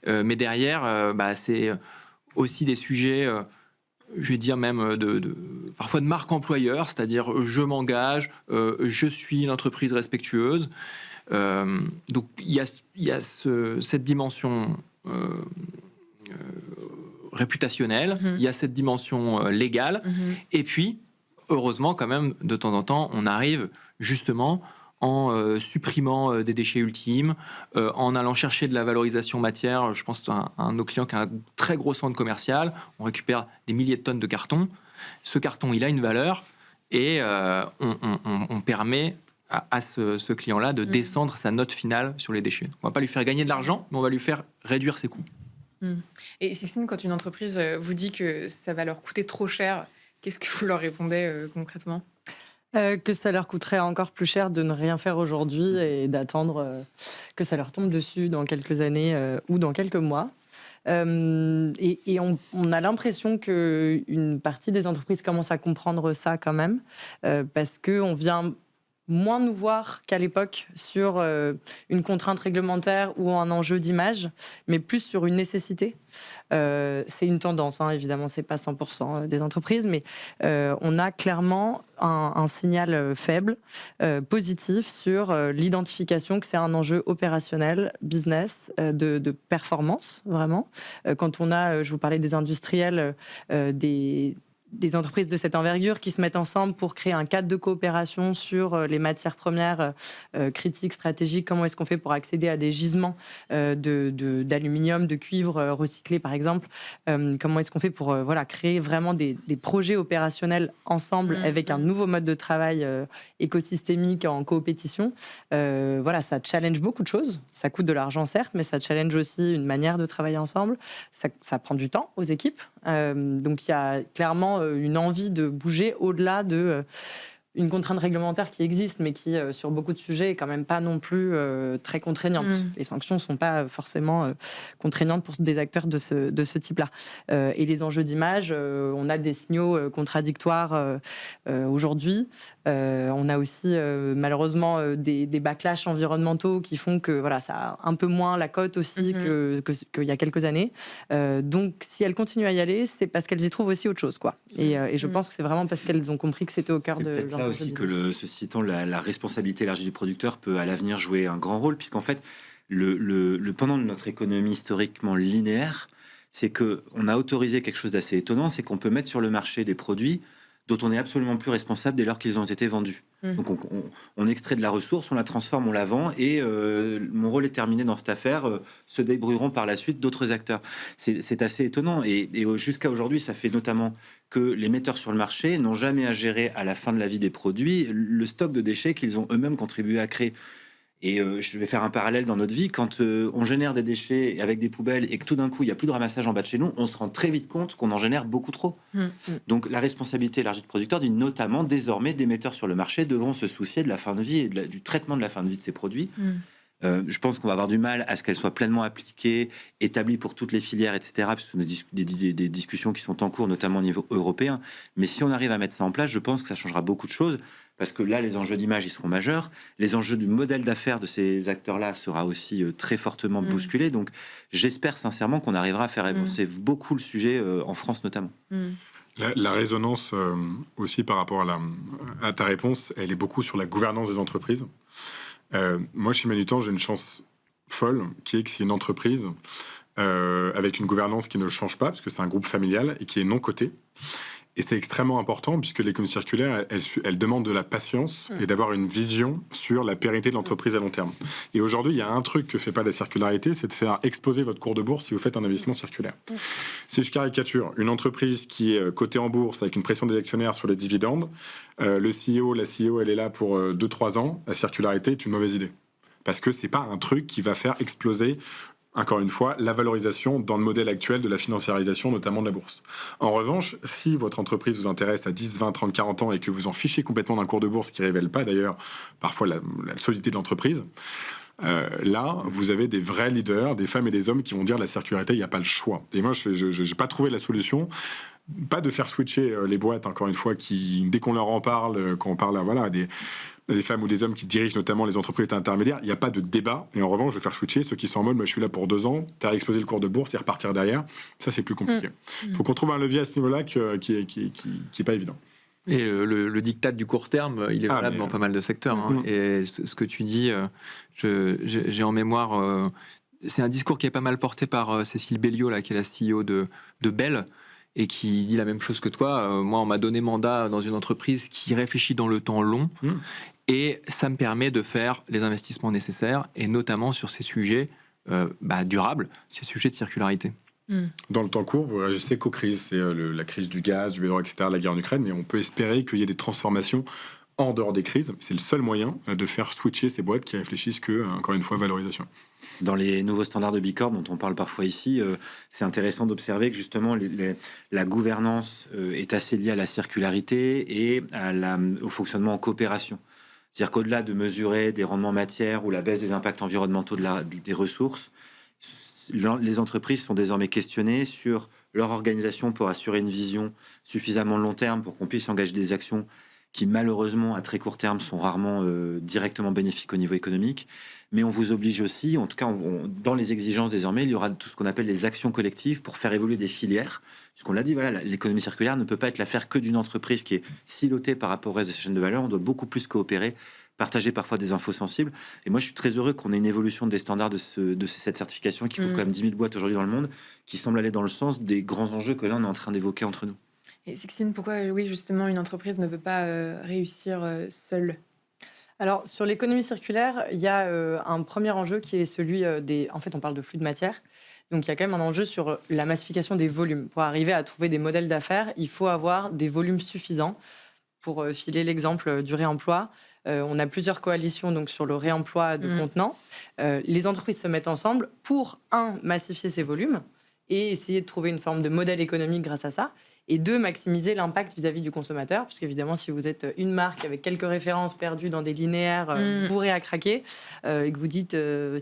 Mais derrière, c'est aussi des sujets... je vais dire même parfois de marque employeur, c'est-à-dire je m'engage, je suis une entreprise respectueuse. Donc il y a cette dimension réputationnelle, il y a cette dimension légale, et puis heureusement quand même de temps en temps on arrive justement en supprimant des déchets ultimes, en allant chercher de la valorisation matière. Je pense à un de nos clients qui a un très gros centre commercial. On récupère des milliers de tonnes de carton. Ce carton, il a une valeur et on permet à ce client-là de descendre sa note finale sur les déchets. On ne va pas lui faire gagner de l'argent, mais on va lui faire réduire ses coûts. Et Sixtine, quand une entreprise vous dit que ça va leur coûter trop cher, qu'est-ce que vous leur répondez concrètement ? Que ça leur coûterait encore plus cher de ne rien faire aujourd'hui et d'attendre que ça leur tombe dessus dans quelques années ou dans quelques mois. Et on a l'impression qu'une partie des entreprises commence à comprendre ça quand même, parce qu'on vient moins nous voir qu'à l'époque sur une contrainte réglementaire ou un enjeu d'image, mais plus sur une nécessité. C'est une tendance, évidemment, c'est pas 100% des entreprises, mais on a clairement un signal faible, positif sur l'identification que c'est un enjeu opérationnel, business, de performance, vraiment. Quand on a, je vous parlais des industriels, des entreprises de cette envergure qui se mettent ensemble pour créer un cadre de coopération sur les matières premières critiques, stratégiques. Comment est-ce qu'on fait pour accéder à des gisements d'aluminium, de cuivre recyclés, par exemple. Comment est-ce qu'on fait pour créer vraiment des projets opérationnels ensemble avec un nouveau mode de travail écosystémique en coopétition. Ça challenge beaucoup de choses. Ça coûte de l'argent, certes, mais ça challenge aussi une manière de travailler ensemble. Ça prend du temps aux équipes. Donc, il y a clairement une envie de bouger au-delà de une contrainte réglementaire qui existe, mais qui, sur beaucoup de sujets, est quand même pas non plus très contraignante. Les sanctions ne sont pas forcément contraignantes pour des acteurs de ce type-là. Et les enjeux d'image, on a des signaux contradictoires aujourd'hui. On a aussi, malheureusement, des backlash environnementaux qui font que ça a un peu moins la cote aussi qu'il y a quelques années. Donc, si elles continuent à y aller, c'est parce qu'elles y trouvent aussi autre chose, quoi. Et je pense que c'est vraiment parce qu'elles ont compris que c'était au cœur de leur aussi que ceci étant la responsabilité élargie du producteur peut à l'avenir jouer un grand rôle, puisqu'en fait le pendant de notre économie historiquement linéaire, c'est que on a autorisé quelque chose d'assez étonnant, c'est qu'on peut mettre sur le marché des produits dont on n'est absolument plus responsable dès lors qu'ils ont été vendus. Donc on extrait de la ressource, on la transforme, on la vend, et mon rôle est terminé dans cette affaire. Se débrouilleront par la suite d'autres acteurs. C'est assez étonnant, et jusqu'à aujourd'hui, ça fait notamment que les metteurs sur le marché n'ont jamais à gérer à la fin de la vie des produits le stock de déchets qu'ils ont eux-mêmes contribué à créer. Et je vais faire un parallèle dans notre vie. Quand on génère des déchets avec des poubelles et que tout d'un coup, il n'y a plus de ramassage en bas de chez nous, on se rend très vite compte qu'on en génère beaucoup trop. Donc la responsabilité élargie du producteur dit notamment désormais des metteurs sur le marché devront se soucier de la fin de vie et du traitement de la fin de vie de ces produits. Je pense qu'on va avoir du mal à ce qu'elle soit pleinement appliquée, établie pour toutes les filières, etc. Parce que des discussions qui sont en cours, notamment au niveau européen. Mais si on arrive à mettre ça en place, je pense que ça changera beaucoup de choses. Parce que là, les enjeux d'image, ils seront majeurs. Les enjeux du modèle d'affaires de ces acteurs-là sera aussi très fortement bousculé. Donc, j'espère sincèrement qu'on arrivera à faire avancer beaucoup le sujet, en France notamment. La résonance aussi par rapport à ta réponse, elle est beaucoup sur la gouvernance des entreprises. Moi, chez Manutan, j'ai une chance folle, qui est que c'est une entreprise avec une gouvernance qui ne change pas, parce que c'est un groupe familial et qui est non coté. Et c'est extrêmement important, puisque l'économie circulaire, elle demande de la patience et d'avoir une vision sur la pérennité de l'entreprise à long terme. Et aujourd'hui, il y a un truc que fait pas la circularité, c'est de faire exploser votre cours de bourse si vous faites un investissement circulaire. Si je caricature, une entreprise qui est cotée en bourse avec une pression des actionnaires sur les dividendes, le CEO, la CEO, elle est là pour 2-3 ans, la circularité est une mauvaise idée. Parce que c'est pas un truc qui va faire exploser, encore une fois, la valorisation dans le modèle actuel de la financiarisation, notamment de la bourse. En revanche, si votre entreprise vous intéresse à 10, 20, 30, 40 ans et que vous en fichez complètement d'un cours de bourse qui ne révèle pas d'ailleurs parfois la solidité de l'entreprise, là, vous avez des vrais leaders, des femmes et des hommes qui vont dire la circularité, il n'y a pas le choix. Et moi, je n'ai pas trouvé la solution. Pas de faire switcher les boîtes, encore une fois, qui, dès qu'on leur en parle, quand on parle à des femmes ou des hommes qui dirigent notamment les entreprises intermédiaires, il n'y a pas de débat. Et en revanche, je vais faire switcher ceux qui sont en mode, moi je suis là pour 2 ans, tu as explosé le cours de bourse et repartir derrière. Ça, c'est plus compliqué. Il faut qu'on trouve un levier à ce niveau-là qui est pas évident. Et le diktat du court terme, il est valable dans pas mal de secteurs. Et ce que tu dis, j'ai en mémoire, c'est un discours qui est pas mal porté par Cécile Belliot, là, qui est la CEO de Bell, et qui dit la même chose que toi. Moi, on m'a donné mandat dans une entreprise qui réfléchit dans le temps long, et ça me permet de faire les investissements nécessaires, et notamment sur ces sujets durables, ces sujets de circularité. Dans le temps court, vous réagissez qu'aux crises. C'est la crise du gaz, du pétrole, etc., la guerre en Ukraine, mais on peut espérer qu'il y ait des transformations en dehors des crises. C'est le seul moyen de faire switcher ces boîtes qui réfléchissent que, encore une fois, valorisation. Dans les nouveaux standards de Bicorp dont on parle parfois ici, c'est intéressant d'observer que justement la gouvernance est assez liée à la circularité et au fonctionnement en coopération. C'est-à-dire qu'au-delà de mesurer des rendements matières ou la baisse des impacts environnementaux des ressources, les entreprises sont désormais questionnées sur leur organisation pour assurer une vision suffisamment long terme pour qu'on puisse engager des actions qui malheureusement à très court terme sont rarement directement bénéfiques au niveau économique. Mais on vous oblige aussi, en tout cas dans les exigences désormais, il y aura tout ce qu'on appelle les actions collectives pour faire évoluer des filières. Puisqu'on l'a dit, voilà, l'économie circulaire ne peut pas être l'affaire que d'une entreprise qui est silotée par rapport au reste de la chaîne de valeur. On doit beaucoup plus coopérer, partager parfois des infos sensibles. Et moi, je suis très heureux qu'on ait une évolution des standards de cette certification qui couvre quand même 10 000 boîtes aujourd'hui dans le monde, qui semble aller dans le sens des grands enjeux que là, on est en train d'évoquer entre nous. Et Sixtine, pourquoi, oui, justement, une entreprise ne peut pas réussir seule? Alors, sur l'économie circulaire, il y a un premier enjeu qui est celui des... En fait, on parle de flux de matière. Donc, il y a quand même un enjeu sur la massification des volumes. Pour arriver à trouver des modèles d'affaires, il faut avoir des volumes suffisants. Pour filer l'exemple du réemploi, on a plusieurs coalitions donc, sur le réemploi de contenants. Les entreprises se mettent ensemble pour, massifier ces volumes et essayer de trouver une forme de modèle économique grâce à ça. Et deux, maximiser l'impact vis-à-vis du consommateur. Parce qu'évidemment, si vous êtes une marque avec quelques références perdues dans des linéaires bourrés à craquer, et que vous dites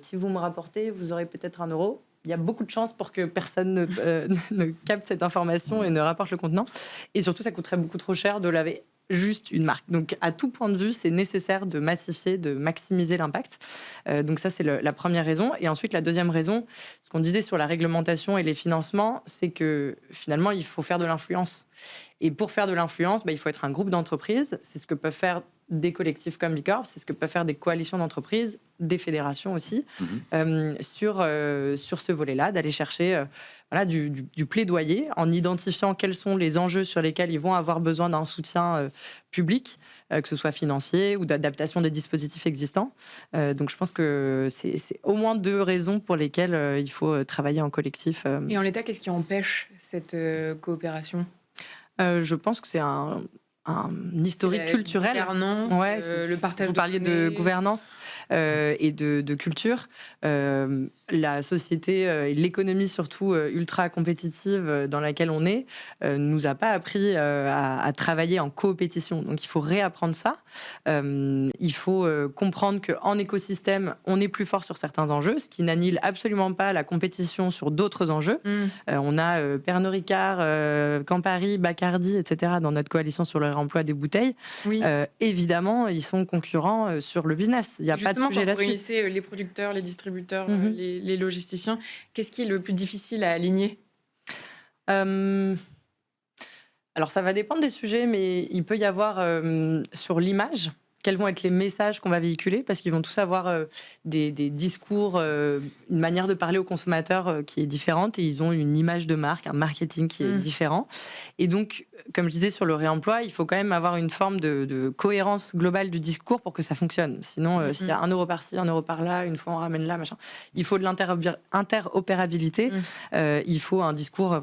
si vous me rapportez, vous aurez peut-être 1 euro, il y a beaucoup de chances pour que personne ne capte cette information et ne rapporte le contenant. Et surtout, ça coûterait beaucoup trop cher de laver juste une marque. Donc, à tout point de vue, c'est nécessaire de massifier, de maximiser l'impact. Donc ça, c'est la première raison. Et ensuite, la deuxième raison, ce qu'on disait sur la réglementation et les financements, c'est que finalement, il faut faire de l'influence. Et pour faire de l'influence, il faut être un groupe d'entreprises. C'est ce que peuvent faire des collectifs comme Bicorp, c'est ce que peuvent faire des coalitions d'entreprises, des fédérations aussi, sur ce volet-là, d'aller chercher du plaidoyer en identifiant quels sont les enjeux sur lesquels ils vont avoir besoin d'un soutien public, que ce soit financier ou d'adaptation des dispositifs existants. Donc je pense que c'est au moins 2 raisons pour lesquelles il faut travailler en collectif. Et en l'état, qu'est-ce qui empêche cette coopération? Je pense que c'est un historique culturel. Le partage. Vous parliez de gouvernance et de culture. La société et l'économie surtout ultra compétitive dans laquelle on est nous a pas appris à travailler en coopétition. Donc il faut réapprendre ça. Il faut comprendre qu'en écosystème, on est plus fort sur certains enjeux, ce qui n'annule absolument pas la compétition sur d'autres enjeux. On a Pernod Ricard, Campari, Bacardi, etc. dans notre coalition sur le réemploi des bouteilles. Oui. Évidemment, ils sont concurrents sur le business. Il n'y a pas de sujet là-dessus. Vous réunissez les producteurs, les distributeurs, les logisticiens. Qu'est-ce qui est le plus difficile à aligner? Alors, ça va dépendre des sujets, mais il peut y avoir sur l'image, quels vont être les messages qu'on va véhiculer, parce qu'ils vont tous avoir des discours, une manière de parler aux consommateurs qui est différente, et ils ont une image de marque, un marketing qui est différent. Et donc, comme je disais sur le réemploi, il faut quand même avoir une forme de cohérence globale du discours pour que ça fonctionne. Sinon, s'il y a 1 euro par-ci, 1 euro par-là, une fois on ramène là, machin. Il faut de l'interopérabilité. Il faut un discours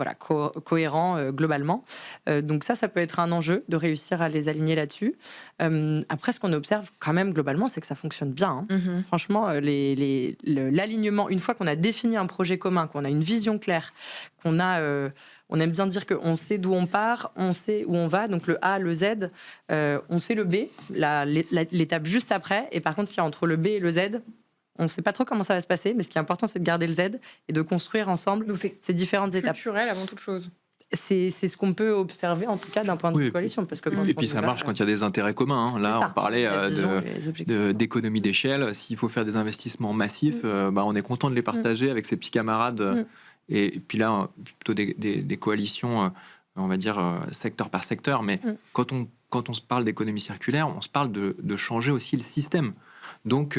cohérent globalement. Donc ça peut être un enjeu de réussir à les aligner là-dessus. Après, ce qu'on observe quand même globalement, c'est que ça fonctionne bien. Franchement, l'alignement, une fois qu'on a défini un projet commun, qu'on a une vision claire, qu'on a... on aime bien dire qu'on sait d'où on part, on sait où on va, donc le A, le Z, on sait le B, l'étape juste après, et par contre, ce qu'il y a entre le B et le Z, on ne sait pas trop comment ça va se passer, mais ce qui est important, c'est de garder le Z et de construire ensemble ces différentes étapes. C'est culturel avant toute chose. C'est ce qu'on peut observer, en tout cas, d'un point de vue coalition. Parce que et puis ça marche quand il y a des intérêts communs. Là, on parlait d'économie d'échelle. S'il faut faire des investissements massifs, on est content de les partager avec ses petits camarades. Et puis là, plutôt des coalitions, on va dire, secteur par secteur. Mais quand on se parle d'économie circulaire, on se parle de changer aussi le système. Donc,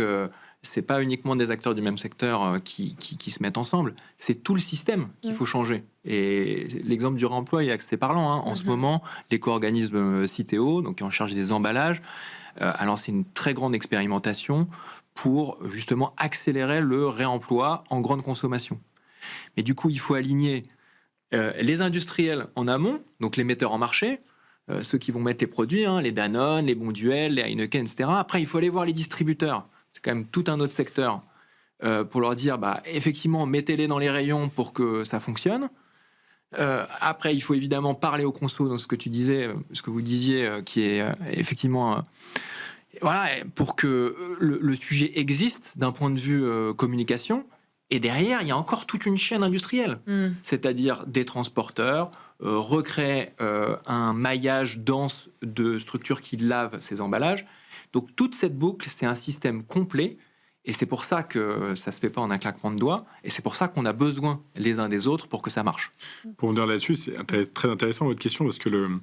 c'est pas uniquement des acteurs du même secteur qui se mettent ensemble, c'est tout le système qu'il faut changer. Et l'exemple du réemploi est assez parlant. En ce moment, l'éco-organisme Citeo, donc qui est en charge des emballages, a lancé une très grande expérimentation pour justement accélérer le réemploi en grande consommation. Mais du coup, il faut aligner les industriels en amont, donc les metteurs en marché, ceux qui vont mettre les produits, les Danone, les Bonduelle, les Heineken, etc. Après, il faut aller voir les distributeurs. C'est quand même tout un autre secteur pour leur dire, effectivement, mettez-les dans les rayons pour que ça fonctionne. Après, il faut évidemment parler aux consos, dans ce que tu disais, ce que vous disiez, qui est effectivement... pour que le sujet existe d'un point de vue communication. Et derrière, il y a encore toute une chaîne industrielle, c'est-à-dire des transporteurs, recréer un maillage dense de structures qui lavent ces emballages. Donc toute cette boucle, c'est un système complet, et c'est pour ça que ça ne se fait pas en un claquement de doigts, et c'est pour ça qu'on a besoin les uns des autres pour que ça marche. Pour revenir là-dessus, c'est très intéressant votre question, parce que le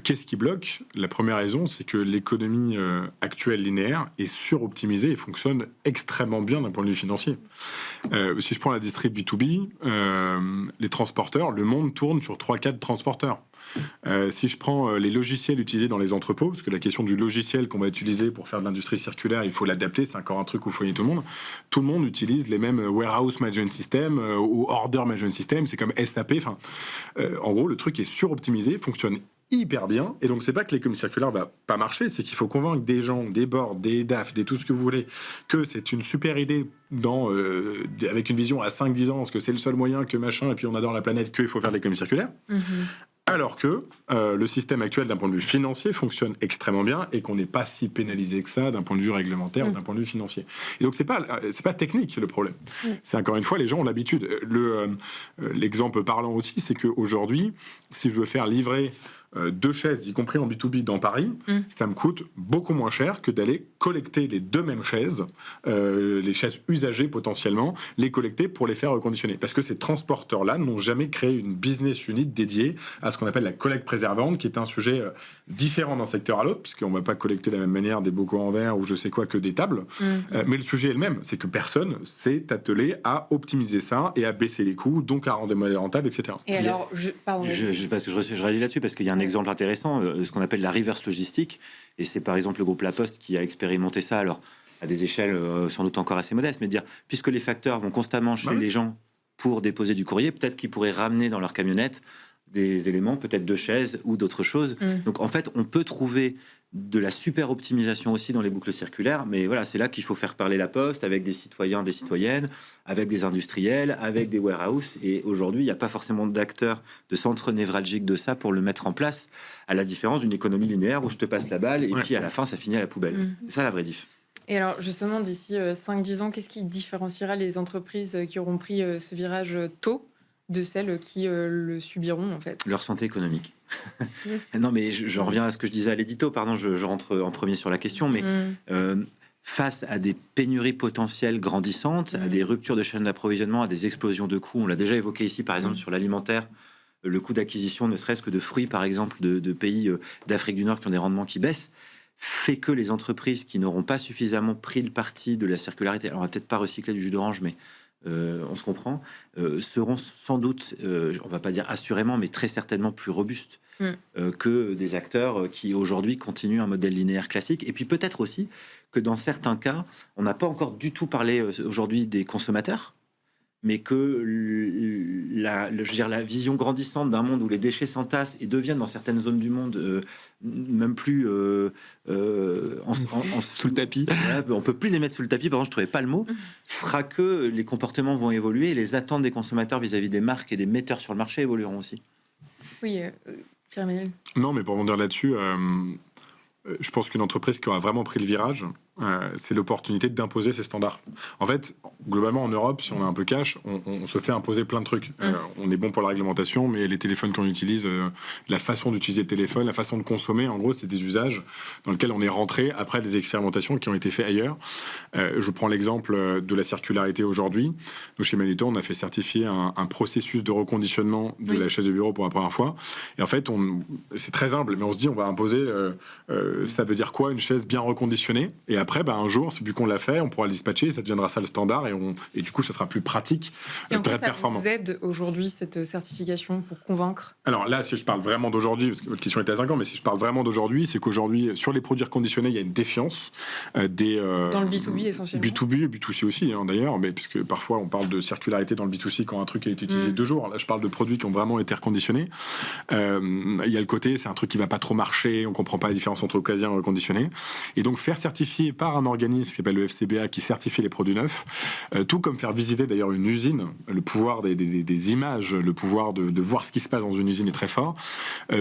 qu'est-ce qui bloque? La première raison, c'est que l'économie actuelle linéaire est suroptimisée et fonctionne extrêmement bien d'un point de vue financier. Si je prends la distrib B2B, les transporteurs, le monde tourne sur 3-4 transporteurs. Si je prends les logiciels utilisés dans les entrepôts, parce que la question du logiciel qu'on va utiliser pour faire de l'industrie circulaire, il faut l'adapter, c'est encore un truc où il faut y tout le monde utilise les mêmes warehouse management system ou order management system, c'est comme SAP. En gros, le truc est suroptimisé, fonctionne hyper bien, et donc c'est pas que l'économie circulaire va pas marcher, c'est qu'il faut convaincre des gens, des boards, des DAF, des tout ce que vous voulez, que c'est une super idée avec une vision à 5-10 ans, parce que c'est le seul moyen que machin, et puis on adore la planète, qu'il faut faire de l'économie circulaire. Alors que le système actuel, d'un point de vue financier, fonctionne extrêmement bien et qu'on n'est pas si pénalisé que ça d'un point de vue réglementaire ou d'un point de vue financier. Et donc, c'est pas technique le problème. C'est encore une fois, les gens ont l'habitude. L'exemple parlant aussi, c'est qu'aujourd'hui, si je veux faire livrer 2 chaises, y compris en B2B dans Paris, ça me coûte beaucoup moins cher que d'aller collecter les 2 mêmes chaises, les chaises usagées potentiellement, les collecter pour les faire reconditionner. Parce que ces transporteurs-là n'ont jamais créé une business unit dédiée à ce qu'on appelle la collecte préservante, qui est un sujet différent d'un secteur à l'autre, puisqu'on ne va pas collecter de la même manière des bocaux en verre ou je sais quoi que des tables. Mais le sujet est le même, c'est que personne s'est attelé à optimiser ça et à baisser les coûts, donc à rendre des modèles rentables, etc. Et alors, parce que je réagis là-dessus, parce qu'il y a un exemple intéressant, ce qu'on appelle la reverse logistique, et c'est par exemple le groupe La Poste qui a expérimenté ça, alors à des échelles sans doute encore assez modestes, mais de dire, puisque les facteurs vont constamment chez les gens pour déposer du courrier, peut-être qu'ils pourraient ramener dans leur camionnette des éléments, peut-être de chaises ou d'autres choses. Donc en fait, on peut trouver de la super optimisation aussi dans les boucles circulaires, mais voilà, c'est là qu'il faut faire parler La Poste avec des citoyens, des citoyennes, avec des industriels, avec des warehouses, et aujourd'hui, il n'y a pas forcément d'acteurs, de centres névralgiques de ça pour le mettre en place, à la différence d'une économie linéaire où je te passe la balle et puis à la fin, ça finit à la poubelle. C'est ça la vraie diff. Et alors, justement, d'ici 5-10 ans, qu'est-ce qui différenciera les entreprises qui auront pris ce virage tôt de celles qui le subiront, en fait? Leur santé économique. Non, mais je reviens à ce que je disais à l'édito, pardon, je rentre en premier sur la question, mais face à des pénuries potentielles grandissantes, à des ruptures de chaîne d'approvisionnement, à des explosions de coûts, on l'a déjà évoqué ici, par exemple, sur l'alimentaire, le coût d'acquisition, ne serait-ce que de fruits, par exemple, de pays d'Afrique du Nord qui ont des rendements qui baissent, fait que les entreprises qui n'auront pas suffisamment pris le parti de la circularité, alors on va peut-être pas recycler du jus d'orange, mais on se comprend, seront sans doute, on va pas dire assurément, mais très certainement plus robustes que des acteurs qui aujourd'hui continuent un modèle linéaire classique. Et puis peut-être aussi que dans certains cas, on n'a pas encore du tout parlé aujourd'hui des consommateurs, mais que la vision grandissante d'un monde où les déchets s'entassent et deviennent dans certaines zones du monde même plus sous le tapis. Voilà, on peut plus les mettre sous le tapis, par exemple, je trouvais pas le mot, fera que les comportements vont évoluer et les attentes des consommateurs vis-à-vis des marques et des metteurs sur le marché évolueront aussi. Oui, Pierre-Emmanuel. Non, mais pour rebondir là-dessus, je pense qu'une entreprise qui aura vraiment pris le virage, c'est l'opportunité d'imposer ses standards. En fait, globalement en Europe, si on a un peu cash, on se fait imposer plein de trucs. On est bon pour la réglementation, mais les téléphones qu'on utilise, la façon d'utiliser le téléphone, la façon de consommer, en gros, c'est des usages dans lesquels on est rentré après des expérimentations qui ont été faites ailleurs. Je prends l'exemple de la circularité aujourd'hui. Nous, chez Manutan, on a fait certifier un processus de reconditionnement de la chaise de bureau pour la première fois. Et en fait, c'est très humble, mais on se dit, on va imposer, ça veut dire quoi, une chaise bien reconditionnée? Et après, un jour, vu qu'on l'a fait, on pourra le dispatcher, ça deviendra ça le standard, et du coup, ça sera plus pratique, très performant. Ça vous aide aujourd'hui, cette certification, pour convaincre? Alors là, si je parle vraiment d'aujourd'hui, parce que votre question était à 5 ans, mais si je parle vraiment d'aujourd'hui, c'est qu'aujourd'hui, sur les produits reconditionnés, il y a une défiance dans le B2B essentiellement. B2B et B2C aussi, d'ailleurs, mais puisque parfois on parle de circularité dans le B2C quand un truc a été utilisé 2 jours. Là, je parle de produits qui ont vraiment été reconditionnés. Il y a le côté, c'est un truc qui va pas trop marcher, on comprend pas la différence entre occasion et reconditionné. Et donc, faire certifier par un organisme qui s'appelle le FCBA, qui certifie les produits neufs, tout comme faire visiter d'ailleurs une usine, le pouvoir des images, le pouvoir de voir ce qui se passe dans une usine est très fort,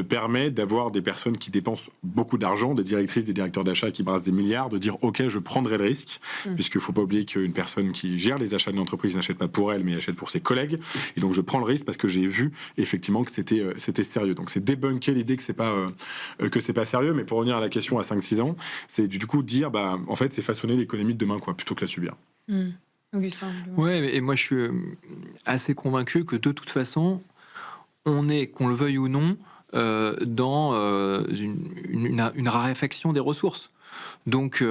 permet d'avoir des personnes qui dépensent beaucoup d'argent, des directrices, des directeurs d'achat qui brassent des milliards, de dire ok, je prendrai le risque, puisqu'il ne faut pas oublier qu'une personne qui gère les achats d'une entreprise n'achète pas pour elle, mais achète pour ses collègues, et donc je prends le risque parce que j'ai vu effectivement que c'était sérieux. Donc c'est débunker l'idée que c'est pas sérieux, mais pour revenir à la question à 5-6 ans, c'est du coup dire en fait c'est façonner l'économie de demain, plutôt que la subir. Augustin. Ouais, et moi je suis assez convaincu que de toute façon, on est, qu'on le veuille ou non, dans une raréfaction des ressources. Donc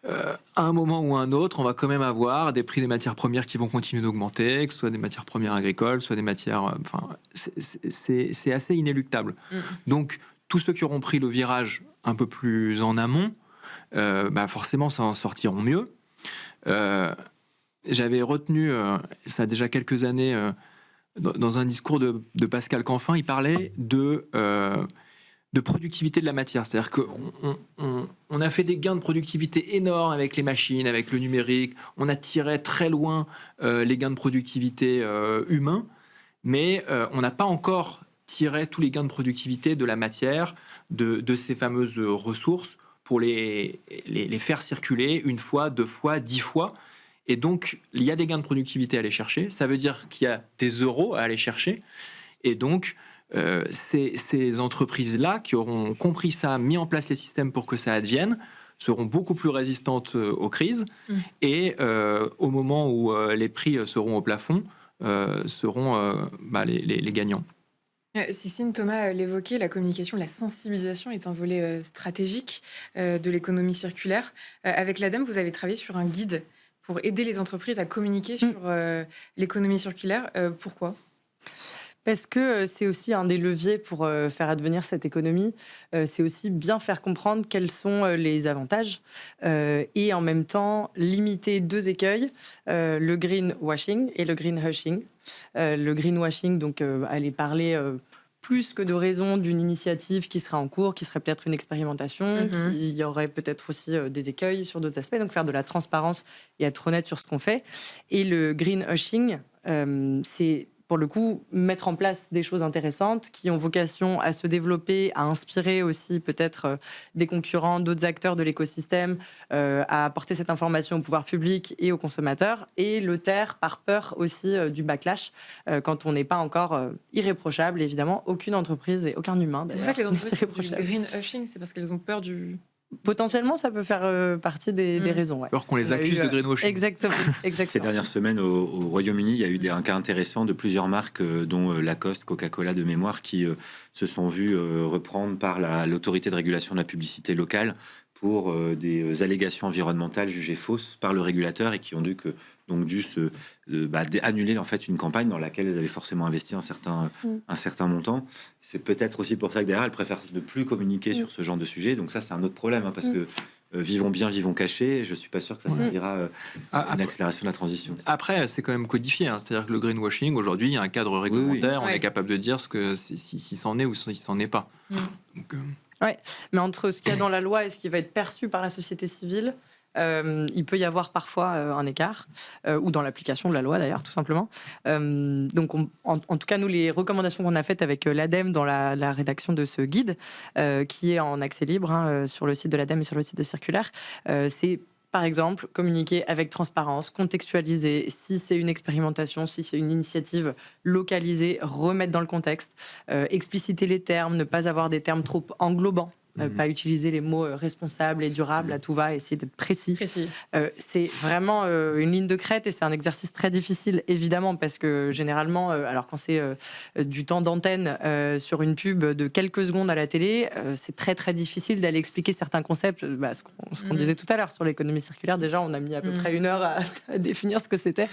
à un moment ou à un autre, on va quand même avoir des prix des matières premières qui vont continuer d'augmenter, que ce soit des matières premières agricoles, soit des matières... c'est assez inéluctable. Donc, tous ceux qui auront pris le virage un peu plus en amont, forcément, s'en sortiront mieux. J'avais retenu, ça a déjà quelques années, dans un discours de Pascal Canfin, il parlait de productivité de la matière. C'est-à-dire qu'on a fait des gains de productivité énormes avec les machines, avec le numérique. On a tiré très loin les gains de productivité humains, mais on n'a pas encore tiré tous les gains de productivité de la matière, de ces fameuses ressources, pour les faire circuler 1 fois, 2 fois, 10 fois. Et donc, il y a des gains de productivité à aller chercher. Ça veut dire qu'il y a des euros à aller chercher. Et donc, ces entreprises-là qui auront compris ça, mis en place les systèmes pour que ça advienne, seront beaucoup plus résistantes aux crises. Et au moment où les prix seront au plafond, seront les gagnants. Sixtine, Thomas l'évoquait, la communication, la sensibilisation est un volet stratégique de l'économie circulaire. Avec l'ADEME, vous avez travaillé sur un guide pour aider les entreprises à communiquer sur l'économie circulaire. Pourquoi ? Parce que c'est aussi un des leviers pour faire advenir cette économie. C'est aussi bien faire comprendre quels sont les avantages et en même temps limiter 2 écueils, le greenwashing et le greenhushing. Le greenwashing, donc, aller parler plus que de raison d'une initiative qui serait en cours, qui serait peut-être une expérimentation, il y aurait peut-être aussi des écueils sur d'autres aspects, donc faire de la transparence et être honnête sur ce qu'on fait. Et le greenwashing, c'est pour le coup, mettre en place des choses intéressantes qui ont vocation à se développer, à inspirer aussi peut-être des concurrents, d'autres acteurs de l'écosystème, à apporter cette information au pouvoir public et aux consommateurs, et le taire par peur aussi du backlash, quand on n'est pas encore irréprochable. Évidemment, aucune entreprise et aucun humain. C'est pour ça que les entreprises font du greenwashing, c'est parce qu'elles ont peur du... Potentiellement, ça peut faire partie des raisons. Ouais. Alors qu'on les accuse de greenwashing. Exactement. Ces dernières semaines, au Royaume-Uni, il y a eu un cas intéressant de plusieurs marques, dont Lacoste, Coca-Cola de mémoire, qui se sont vues reprendre par l'autorité de régulation de la publicité locale pour des allégations environnementales jugées fausses par le régulateur et qui ont dû annuler en fait une campagne dans laquelle elles avaient forcément investi un certain montant. C'est peut-être aussi pour ça que derrière elles préfèrent ne plus communiquer sur ce genre de sujet. Donc ça, c'est un autre problème, parce que vivons bien, vivons cachés. Je suis pas sûr que ça servira à une accélération de la transition. Après, c'est quand même codifié, c'est-à-dire que le greenwashing, aujourd'hui, il y a un cadre réglementaire, on est capable de dire si c'en est ou si c'en est pas. Donc, ouais, mais entre ce qu'il y a dans la loi et ce qui va être perçu par la société civile, il peut y avoir parfois un écart, ou dans l'application de la loi d'ailleurs, tout simplement. Donc, en tout cas, nous, les recommandations qu'on a faites avec l'ADEME dans la rédaction de ce guide, qui est en accès libre sur le site de l'ADEME et sur le site de Circulaire, c'est par exemple communiquer avec transparence, contextualiser, si c'est une expérimentation, si c'est une initiative localisée, remettre dans le contexte, expliciter les termes, ne pas avoir des termes trop englobants. Pas utiliser les mots responsable et durable à tout va, essayer d'être précis. C'est vraiment une ligne de crête et c'est un exercice très difficile, évidemment, parce que généralement, alors quand c'est du temps d'antenne sur une pub de quelques secondes à la télé, c'est très très difficile d'aller expliquer certains concepts. Ce qu'on disait tout à l'heure sur l'économie circulaire, déjà on a mis à peu près 1 heure à définir ce que c'était.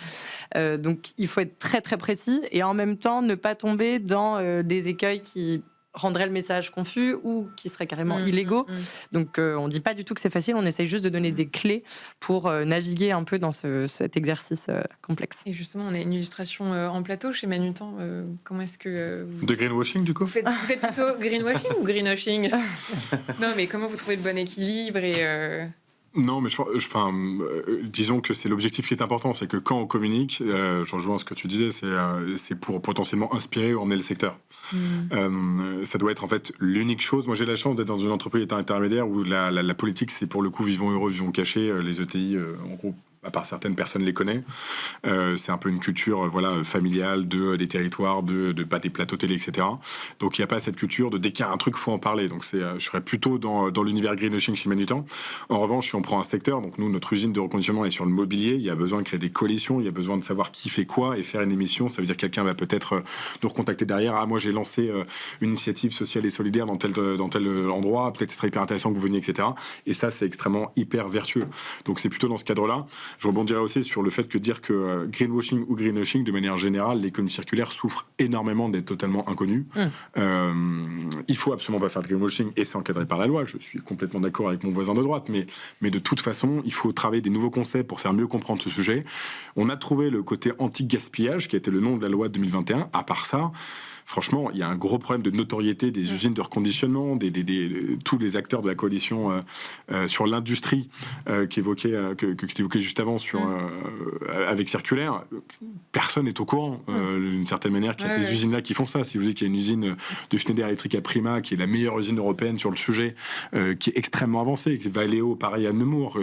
Donc il faut être très très précis et en même temps ne pas tomber dans des écueils qui rendrait le message confus ou qui seraient carrément illégaux. Donc on ne dit pas du tout que c'est facile, on essaye juste de donner des clés pour naviguer un peu dans cet exercice complexe. Et justement, on a une illustration en plateau chez Manutan. Comment est-ce que vous... De greenwashing, du coup vous êtes plutôt greenwashing ou greenwashing? Non, mais comment vous trouvez le bon équilibre et Non, mais disons que c'est l'objectif qui est important, c'est que quand on communique, je rejoins ce que tu disais, c'est pour potentiellement inspirer ou emmener le secteur. Ça doit être en fait l'unique chose. Moi, j'ai la chance d'être dans une entreprise intermédiaire où la politique, c'est pour le coup vivons heureux, vivons cachés. Les ETI, en gros, part certaines personnes les connaissent. C'est un peu une culture familiale des territoires, pas des plateaux télé, etc. Donc il n'y a pas cette culture de dès qu'il y a un truc, il faut en parler. Donc je serais plutôt dans l'univers greenwashing chez Manutan. En revanche, si on prend un secteur, donc nous, notre usine de reconditionnement est sur le mobilier, il y a besoin de créer des coalitions, il y a besoin de savoir qui fait quoi et faire une émission. Ça veut dire que quelqu'un va peut-être nous recontacter derrière. Ah, moi j'ai lancé une initiative sociale et solidaire dans tel endroit, peut-être ce serait hyper intéressant que vous veniez, etc. Et ça, c'est extrêmement hyper vertueux. Donc c'est plutôt dans ce cadre-là. Je rebondirais aussi sur le fait que dire que greenwashing ou greenwashing, de manière générale, l'économie circulaire souffre énormément d'être totalement inconnue. Il faut absolument pas faire de greenwashing et c'est encadré par la loi. Je suis complètement d'accord avec mon voisin de droite, mais de toute façon, il faut travailler des nouveaux concepts pour faire mieux comprendre ce sujet. On a trouvé le côté anti-gaspillage, qui a été le nom de la loi de 2021. À part ça, franchement, il y a un gros problème de notoriété des usines de reconditionnement, tous les acteurs de la coalition sur l'industrie que tu évoquais juste avant avec Circulaire. Personne n'est au courant, d'une certaine manière, qu'il y a ces usines-là qui font ça. Si vous dites qu'il y a une usine de Schneider Electric à Prima, qui est la meilleure usine européenne sur le sujet, qui est extrêmement avancée, Valeo, pareil à Nemours,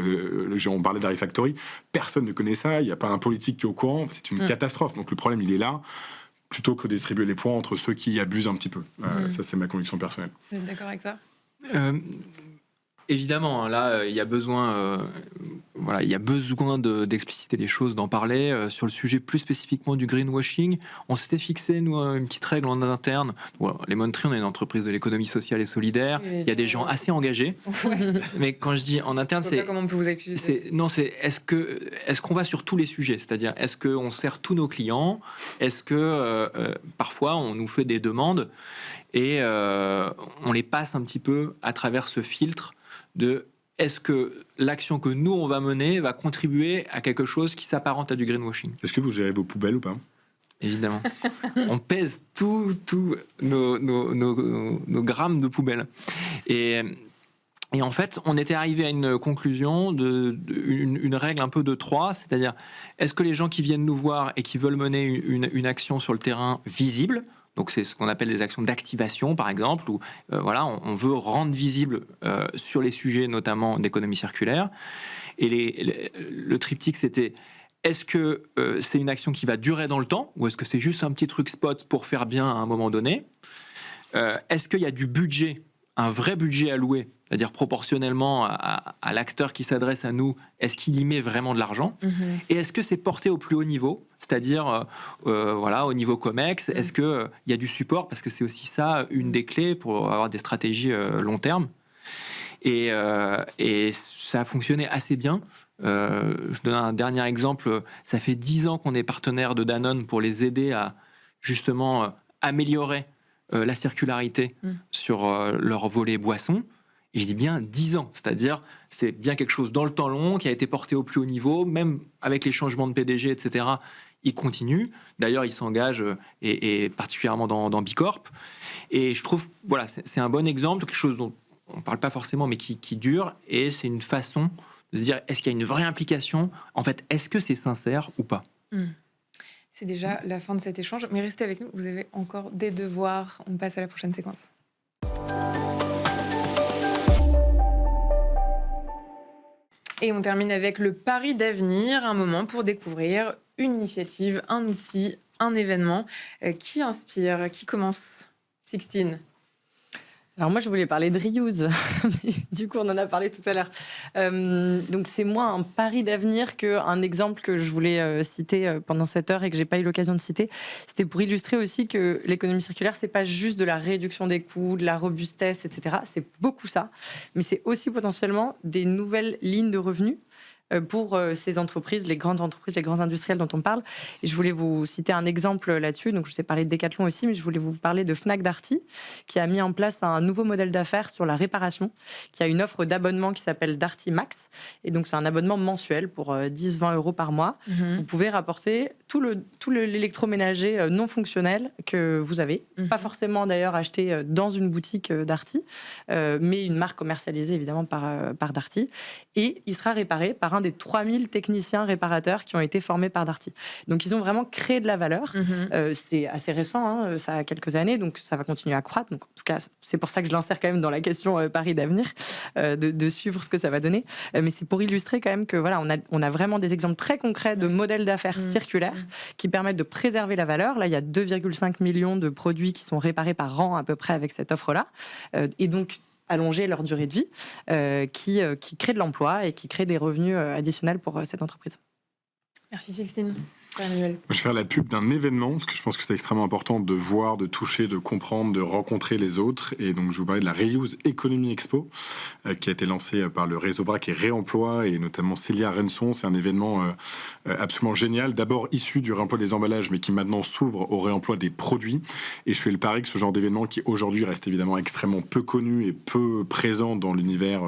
on parlait d'Arifactory, personne ne connaît ça, il n'y a pas un politique qui est au courant, c'est une catastrophe. Donc le problème, il est là, plutôt que de distribuer les points entre ceux qui abusent un petit peu. Ça, c'est ma conviction personnelle. Vous êtes d'accord avec ça ? Évidemment, là, il y a besoin, d'expliciter les choses, d'en parler. Sur le sujet plus spécifiquement du greenwashing, on s'était fixé, nous, une petite règle en interne. Bon, les Monetry, on est une entreprise de l'économie sociale et solidaire. Il y a des gens assez engagés. Mais quand je dis en interne, c'est... Comment on peut vous accuser ? Est-ce qu'on va sur tous les sujets ? C'est-à-dire, est-ce qu'on sert tous nos clients ? Est-ce que, parfois, on nous fait des demandes et on les passe un petit peu à travers ce filtre de est-ce que l'action que nous on va mener va contribuer à quelque chose qui s'apparente à du greenwashing. Est-ce que vous gérez vos poubelles ou pas ? Évidemment. On pèse tous nos grammes de poubelles. Et en fait, on était arrivé à une conclusion, une règle un peu de 3, c'est-à-dire est-ce que les gens qui viennent nous voir et qui veulent mener une action sur le terrain visible, donc c'est ce qu'on appelle des actions d'activation, par exemple, où on veut rendre visible sur les sujets notamment d'économie circulaire. Et le triptyque, c'était est-ce que c'est une action qui va durer dans le temps, ou est-ce que c'est juste un petit truc spot pour faire bien à un moment donné ? Est-ce qu'il y a du budget, un vrai budget alloué, c'est-à-dire proportionnellement à l'acteur qui s'adresse à nous, est-ce qu'il y met vraiment de l'argent ? Et est-ce que c'est porté au plus haut niveau ? C'est-à-dire au niveau COMEX, est-ce qu'il y a du support ? Parce que c'est aussi ça, une des clés pour avoir des stratégies long terme. Et ça a fonctionné assez bien. Je donne un dernier exemple. Ça fait 10 ans qu'on est partenaire de Danone pour les aider à justement améliorer la circularité sur leur volet boisson. Et je dis bien 10 ans, c'est-à-dire c'est bien quelque chose dans le temps long qui a été porté au plus haut niveau, même avec les changements de PDG, etc. Il continue. D'ailleurs, il s'engage, et particulièrement dans Bicorp. Et je trouve, c'est un bon exemple, quelque chose dont on ne parle pas forcément, mais qui dure. Et c'est une façon de se dire, est-ce qu'il y a une vraie implication ? En fait, est-ce que c'est sincère ou pas ? C'est déjà la fin de cet échange, mais restez avec nous, vous avez encore des devoirs. On passe à la prochaine séquence. Et on termine avec le pari d'avenir, un moment pour découvrir une initiative, un outil, un événement qui inspire, qui commence. Sixtine. Alors moi, je voulais parler de reuse, mais du coup, on en a parlé tout à l'heure. Donc c'est moins un pari d'avenir qu'un exemple que je voulais citer pendant cette heure et que j'ai pas eu l'occasion de citer. C'était pour illustrer aussi que l'économie circulaire, c'est pas juste de la réduction des coûts, de la robustesse, etc. C'est beaucoup ça, mais c'est aussi potentiellement des nouvelles lignes de revenus pour ces entreprises, les grandes entreprises, les grands industriels dont on parle. Et je voulais vous citer un exemple là-dessus. Donc, je vous ai parlé de Decathlon aussi, mais je voulais vous parler de Fnac Darty, qui a mis en place un nouveau modèle d'affaires sur la réparation, qui a une offre d'abonnement qui s'appelle Darty Max. Et donc, c'est un abonnement mensuel pour 10-20 € par mois. Vous pouvez rapporter tout l'électroménager non fonctionnel que vous avez. Pas forcément d'ailleurs acheté dans une boutique Darty, mais une marque commercialisée évidemment par Darty. Et il sera réparé par un des 3000 techniciens réparateurs qui ont été formés par Darty. Donc ils ont vraiment créé de la valeur. C'est assez récent, hein, ça a quelques années, donc ça va continuer à croître. Donc en tout cas, c'est pour ça que je l'insère quand même dans la question Paris d'avenir, de suivre ce que ça va donner. Mais c'est pour illustrer quand même que voilà, on a vraiment des exemples très concrets de modèles d'affaires circulaires qui permettent de préserver la valeur. Là, il y a 2,5 millions de produits qui sont réparés par an à peu près avec cette offre-là. Et donc, allonger leur durée de vie, qui crée de l'emploi et qui crée des revenus additionnels pour cette entreprise. Merci Sixtine. Emmanuel. Je vais faire la pub d'un événement, parce que je pense que c'est extrêmement important de voir, de toucher, de comprendre, de rencontrer les autres. Et donc, je vous parlais de la Reuse Economy Expo, qui a été lancée par le réseau BRAC et Réemploi, et notamment Célia Renson. C'est un événement absolument génial, d'abord issu du réemploi des emballages, mais qui maintenant s'ouvre au réemploi des produits. Et je fais le pari que ce genre d'événement, qui aujourd'hui reste évidemment extrêmement peu connu et peu présent dans l'univers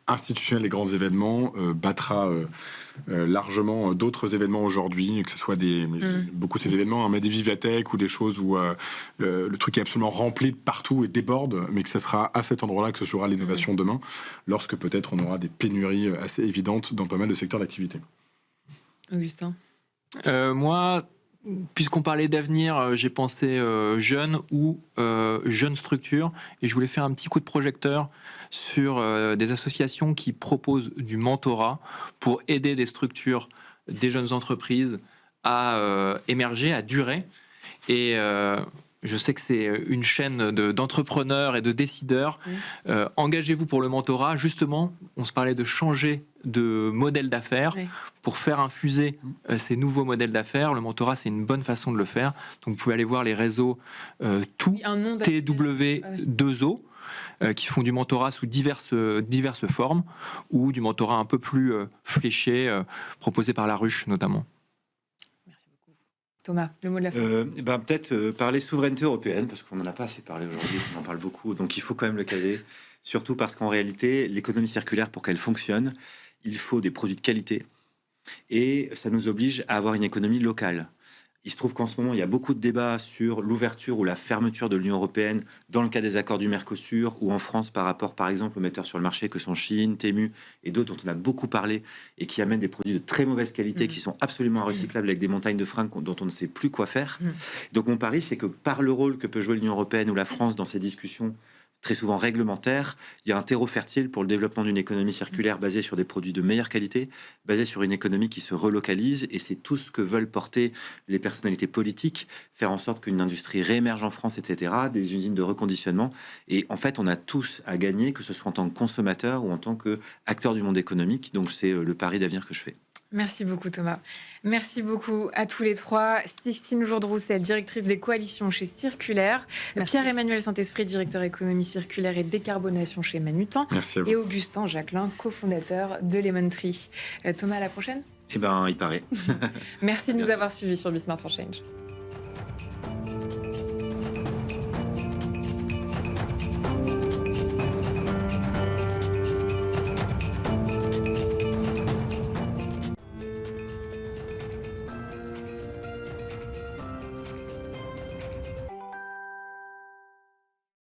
institutionnel des grands événements, battra largement d'autres événements aujourd'hui, que ce soit beaucoup de ces événements, des Vivatech ou des choses où le truc est absolument rempli de partout et déborde, mais que ce sera à cet endroit-là que se jouera l'innovation demain, lorsque peut-être on aura des pénuries assez évidentes dans pas mal de secteurs d'activité. Augustin. Moi, puisqu'on parlait d'avenir, j'ai pensé jeunes ou jeunes structures, et je voulais faire un petit coup de projecteur sur des associations qui proposent du mentorat pour aider des structures, des jeunes entreprises à émerger, à durer. Et je sais que c'est une chaîne d'entrepreneurs et de décideurs. Engagez-vous pour le mentorat. Justement, on se parlait de changer de modèle d'affaires pour faire infuser ces nouveaux modèles d'affaires. Le mentorat, c'est une bonne façon de le faire. Donc, vous pouvez aller voir les réseaux TW2O qui font du mentorat sous diverses formes, ou du mentorat un peu plus fléché, proposé par La Ruche notamment. Thomas, le mot de la fin. Peut-être parler souveraineté européenne, parce qu'on n'en a pas assez parlé aujourd'hui, on en parle beaucoup, donc il faut quand même le caler, surtout parce qu'en réalité, l'économie circulaire, pour qu'elle fonctionne, il faut des produits de qualité, et ça nous oblige à avoir une économie locale. Il se trouve qu'en ce moment, il y a beaucoup de débats sur l'ouverture ou la fermeture de l'Union européenne dans le cas des accords du Mercosur, ou en France par rapport, par exemple, aux metteurs sur le marché que sont Chine, Temu et d'autres dont on a beaucoup parlé et qui amènent des produits de très mauvaise qualité qui sont absolument recyclables avec des montagnes de freins dont on ne sait plus quoi faire. Donc mon pari, c'est que par le rôle que peut jouer l'Union européenne ou la France dans ces discussions très souvent réglementaire, il y a un terreau fertile pour le développement d'une économie circulaire basée sur des produits de meilleure qualité, basée sur une économie qui se relocalise, et c'est tout ce que veulent porter les personnalités politiques, faire en sorte qu'une industrie réémerge en France, etc., des usines de reconditionnement, et en fait on a tous à gagner, que ce soit en tant que consommateur ou en tant qu'acteur du monde économique, donc c'est le pari d'avenir que je fais. Merci beaucoup Thomas. Merci beaucoup à tous les trois. Sixtine Jourdroussel, directrice des coalitions chez Circulaire. Pierre-Emmanuel Saint-Esprit, directeur économie circulaire et décarbonation chez Manutan. Et Augustin Jacquelin, cofondateur de Lemon Tree. Thomas, à la prochaine. Eh ben, il paraît. Merci de nous avoir suivis sur Be Smart for Change.